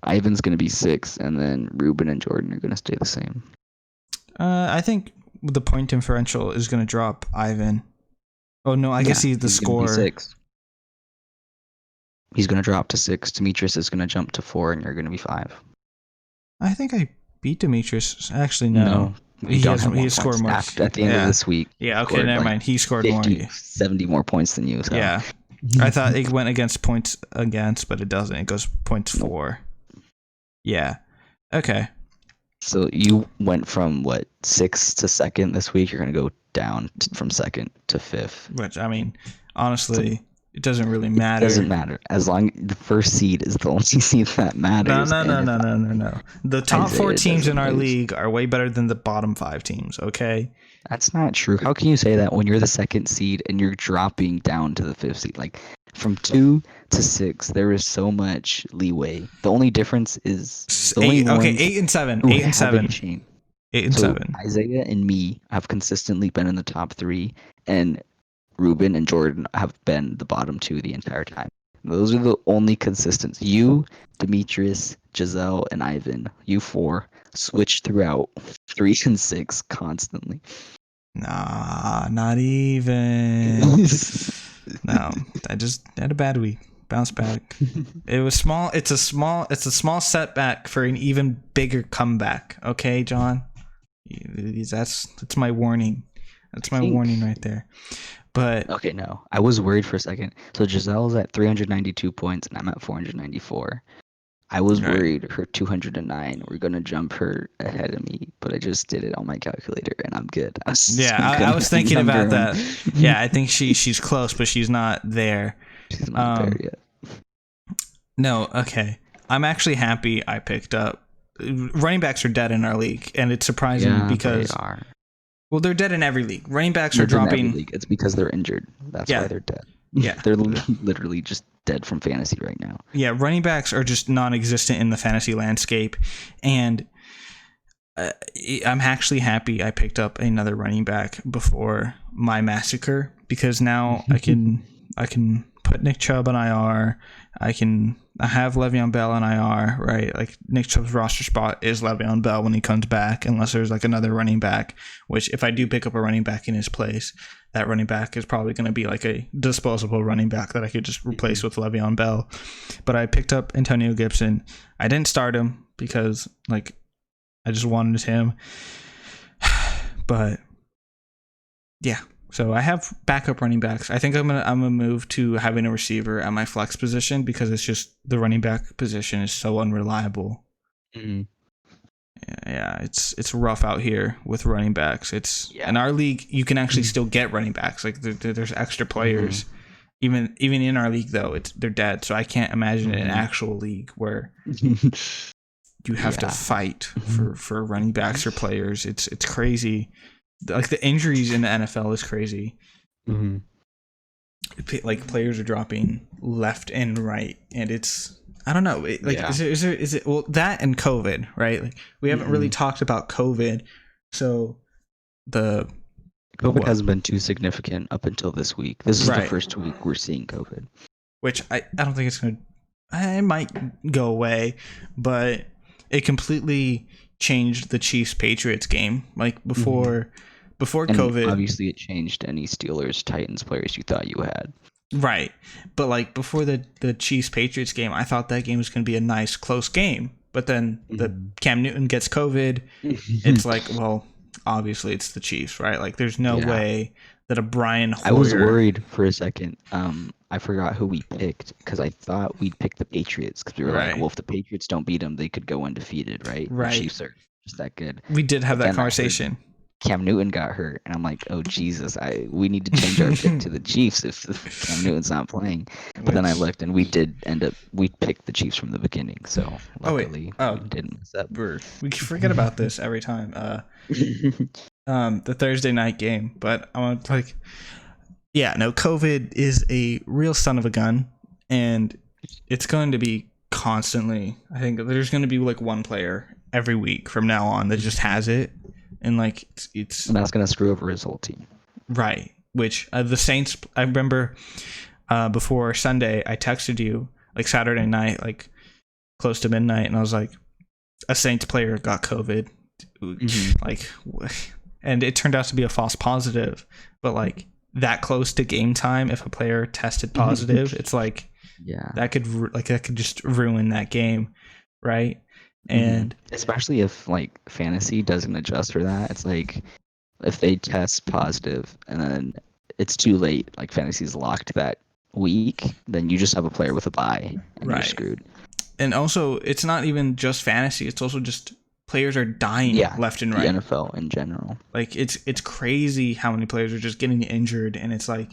Ivan's gonna be 6, and then Ruben and Jordan are gonna stay the same. I think the point differential is gonna drop Ivan. Oh no, I guess he's the scorer. 6. He's gonna drop to 6. Demetrius is gonna jump to 4, and you're gonna be 5. I think I beat Demetrius. Actually, no. He scored more at the end of this week. Yeah, okay, never mind. He scored 50, more. 70 more points than you. So. Yeah. I thought it went against points against, but it doesn't. It goes points for. Yeah. Okay. So you went from 6th to 2nd this week. You're gonna go down from 2nd to 5th. Which, I mean, honestly, it doesn't really matter. It doesn't matter as long the first seed is the only seed that matters. No. The top 4 teams in our league are way better than the bottom 5 teams. Okay. That's not true. How can you say that when you're the 2nd seed and you're dropping down to the 5th seed? Like, From 2 to 6, there is so much leeway. The only difference is the only Eight. Okay, ones 8 and 7. who 8 and 7. haven't changed. 8 and 7. Isaiah and me have consistently been in the top 3, and Ruben and Jordan have been the bottom 2 the entire time. Those are the only consistents. You, Demetrius, Giselle, and Ivan, you 4, switch throughout 3 and 6 constantly. Nah, not even. No, I just had a bad week. Bounce back. It was small. It's a small setback for an even bigger comeback. Okay, John. That's my warning. That's my warning right there. But okay, no, I was worried for a second. So Giselle's at 392 points, and I'm at 494. I was worried her 209 were gonna jump her ahead of me, but I just did it on my calculator, and I'm good. I was thinking about that. Yeah, I think she's close, but she's not there. She's not there yet. No, okay. I'm actually happy I picked up. Running backs are dead in our league, and it's surprising because they are. Well, they're dead in every league. Running backs are dropping. It's because they're injured. That's why they're dead. Yeah, they're literally just dead from fantasy right now. Yeah, running backs are just non-existent in the fantasy landscape, and I'm actually happy I picked up another running back before my massacre, because now I can put Nick Chubb on IR. I have Le'Veon Bell on IR, right? Like Nick Chubb's roster spot is Le'Veon Bell when he comes back, unless there's like another running back, which if I do pick up a running back in his place, that running back is probably going to be like a disposable running back that I could just replace with Le'Veon Bell. But I picked up Antonio Gibson. I didn't start him because like I just wanted him. But yeah. So I have backup running backs. I think I'm gonna move to having a receiver at my flex position, because it's just the running back position is so unreliable. Mm-hmm. Yeah, it's rough out here with running backs. In our league, you can actually still get running backs. Like there's extra players. Even in our league though, they're dead. So I can't imagine an actual league where you have to fight for running backs or players. It's crazy. Like the injuries in the NFL is crazy. Mm-hmm. Like players are dropping left and right, and it's I don't know. Is it well, that and COVID, right? Like we haven't really talked about COVID, so the COVID hasn't been too significant up until this week. This is the first week we're seeing COVID, which I don't think it's gonna. It might go away, but it completely changed the Chiefs-Patriots game. Like before COVID, obviously it changed any Steelers-Titans players you thought you had. Right. But like before the Chiefs-Patriots game, I thought that game was going to be a nice close game. But then the Cam Newton gets COVID. It's like, well, obviously it's the Chiefs, right? Like there's no way that a Brian Hoyer... I was worried for a second. I forgot who we picked, because I thought we'd pick the Patriots, because we were like, well, if the Patriots don't beat them, they could go undefeated, right? Right. The Chiefs are just that good. We did have that conversation. Cam Newton got hurt, and I'm like, oh Jesus, we need to change our pick to the Chiefs if Cam Newton's not playing. But then I looked, and we picked the Chiefs from the beginning, so luckily we didn't mess up. We forget about this every time. The Thursday night game, but I want to COVID is a real son of a gun, and it's going to be constantly. I think there's going to be like one player every week from now on that just has it. And like it's and that's gonna screw over his whole team, right? Which the Saints. I remember before Sunday, I texted you like Saturday night, like close to midnight, and I was like, a Saints player got COVID, like, and it turned out to be a false positive. But like that close to game time, if a player tested positive, it's like that could just ruin that game, right? And especially if like fantasy doesn't adjust for that, it's like if they test positive and then it's too late, like fantasy's locked that week, then you just have a player with a bye and you're screwed. And also, it's not even just fantasy; it's also just players are dying left and right. The NFL in general, like it's crazy how many players are just getting injured, and it's like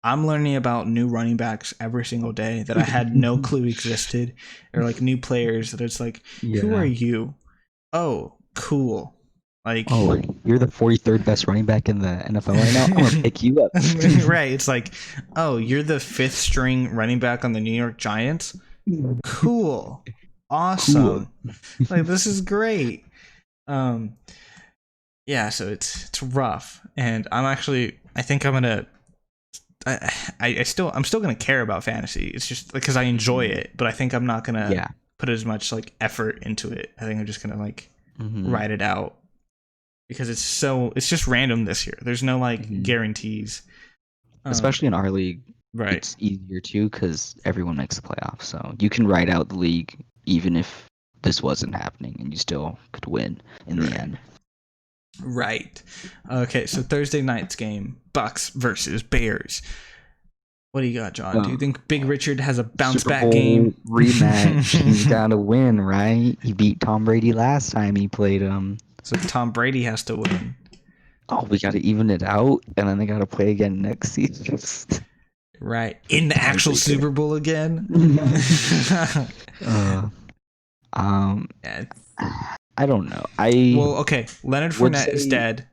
I'm learning about new running backs every single day that I had no clue existed, or like new players that it's like, who are you? Oh, cool. Like, Oh, you're the 43rd best running back in the NFL right now. I'm gonna pick you up. right? It's like, oh, you're the fifth string running back on the New York Giants. Cool, Cool. awesome. Like, this is great. Um, yeah. So it's rough, and I think I'm gonna. I'm still gonna care about fantasy. It's just because I enjoy it, but I think I'm not gonna Yeah. put as much like effort into it. I think I'm just gonna like Mhm. ride it out because it's just random this year. There's no like Mhm. guarantees. Especially in our league, Right. it's easier too because everyone makes the playoffs. So you can ride out the league even if this wasn't happening, and you still could win in the end. Right. Okay, so Thursday night's game, Bucks versus Bears. What do you got, John? Do you think Big Richard has a bounce Super back Bowl game? rematch. He's got to win, right? He beat Tom Brady last time he played him. So Tom Brady has to win. Oh, we got to even it out, and then they got to play again next season. Right. In the actual Super Bowl again? Yeah, I don't know. Well, okay. Leonard Fournette is dead.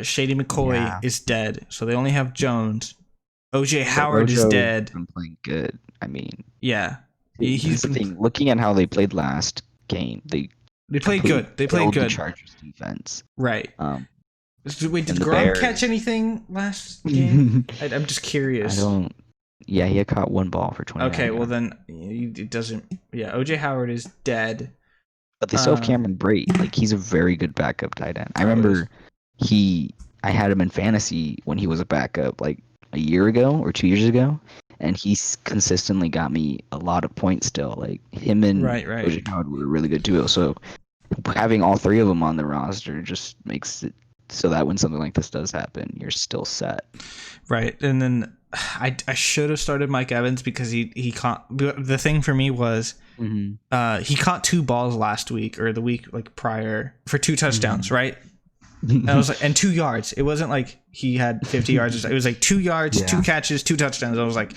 Shady McCoy is dead. So they only have Jones. OJ Howard is dead. Been playing good. I mean, yeah. He's the thing. Looking at how they played last game, they played good. They played good. The Chargers defense. Right. Wait, did the Gronk Bears. catch anything last game? I'm just curious. Yeah, he had caught one ball for 20. Okay, well then it doesn't. Yeah, OJ Howard is dead. But they still have Cameron Brate. Like, he's a very good backup tight end. I remember I had him in fantasy when he was a backup like a year ago or 2 years ago, and he's consistently got me a lot of points still. Like, him and OJ Howard were a really good duo. So having all three of them on the roster just makes it so that when something like this does happen, you're still set. Right. And then I should have started Mike Evans because he caught. The thing for me was he caught 2 balls last week or the week like prior for 2 touchdowns, right? And I was like, and 2 yards. It wasn't like he had 50 yards. It was like 2 yards, 2 catches, 2 touchdowns. I was like,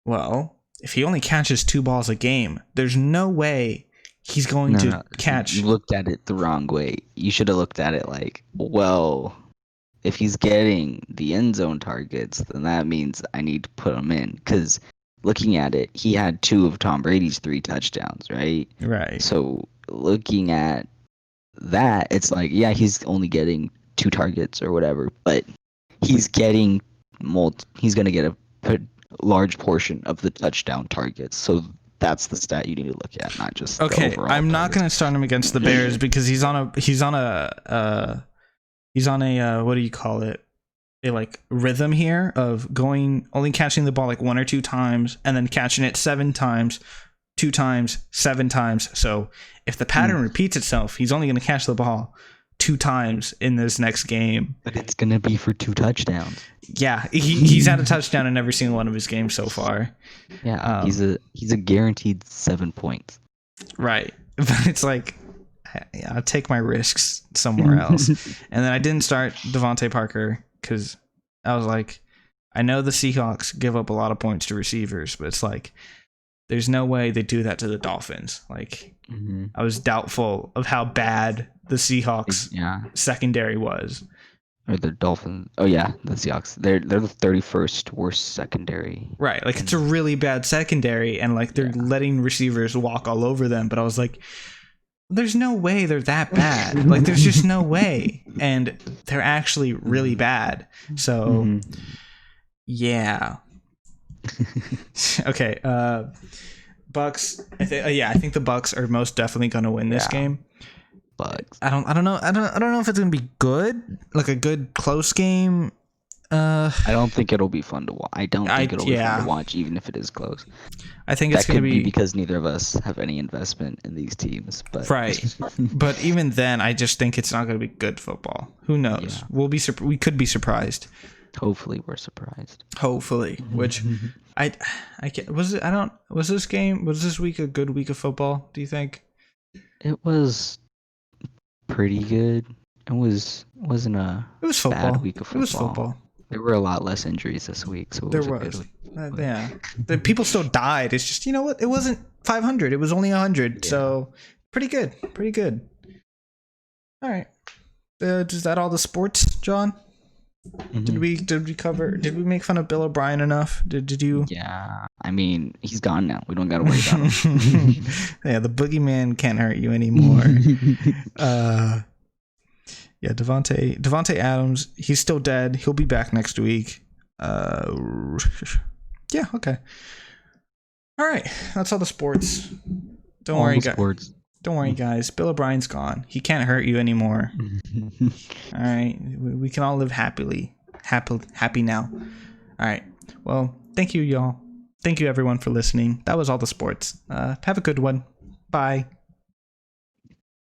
well, if he only catches 2 balls a game, there's no way he's going to catch. You looked at it the wrong way. You should have looked at it like, well, if he's getting the end zone targets, then that means I need to put him in. Because looking at it, he had 2 of Tom Brady's 3 touchdowns, right? Right. So looking at that, it's like, yeah, he's only getting 2 targets or whatever, but he's getting he's going to get a large portion of the touchdown targets. So that's the stat you need to look at, not just the overall I'm not targets. going to start him against the Bears because he's on a what do you call it? A like rhythm here of only catching the ball like 1 or 2 times and then catching it 7 times, 2 times, 7 times. So if the pattern repeats itself, he's only going to catch the ball 2 times in this next game. But it's going to be for 2 touchdowns. Yeah, he's had a touchdown in every single one of his games so far. Yeah, he's a guaranteed 7 points. Right. But it's like, I'll take my risks somewhere else. And then I didn't start Devontae Parker because I was like, I know the Seahawks give up a lot of points to receivers, but it's like, there's no way they do that to the Dolphins. Like, I was doubtful of how bad the Seahawks secondary was. Or the Dolphins. Oh yeah, the Seahawks. They're the 31st worst secondary. Right, like it's a really bad secondary, and like they're letting receivers walk all over them. But I was like, there's no way they're that bad. Like, there's just no way, and they're actually really bad. So, yeah. Okay. Bucks. I think the Bucks are most definitely going to win this game. Bucks. I don't know. I don't know if it's gonna be good, like a good close game. I don't think it'll be fun to watch. I don't think it'll be fun to watch, even if it is close. I think it's gonna be because neither of us have any investment in these teams. But right. But even then, I just think it's not gonna be good football. Who knows? Yeah. We could be surprised. Hopefully, we're surprised. Hopefully, which was this week a good week of football? Do you think? It was pretty good. It wasn't a bad week of football. It was football. There were a lot less injuries this week, so it was a good week. Yeah, the people still died. It's just, you know what? It wasn't 500. It was only 100. Yeah. So pretty good. All right. Is that all the sports, John? Did we make fun of Bill O'Brien enough? Did you? Yeah, I mean, he's gone now. We don't got to worry about him. Yeah, the boogeyman can't hurt you anymore. Yeah, Devontae Adams, he's still dead. He'll be back next week. Yeah, okay. All right, that's all the sports. Don't worry, guys. Don't worry, guys. Bill O'Brien's gone. He can't hurt you anymore. All right, we can all live happy now. All right. Well, thank you, y'all. Thank you, everyone, for listening. That was all the sports. Have a good one. Bye.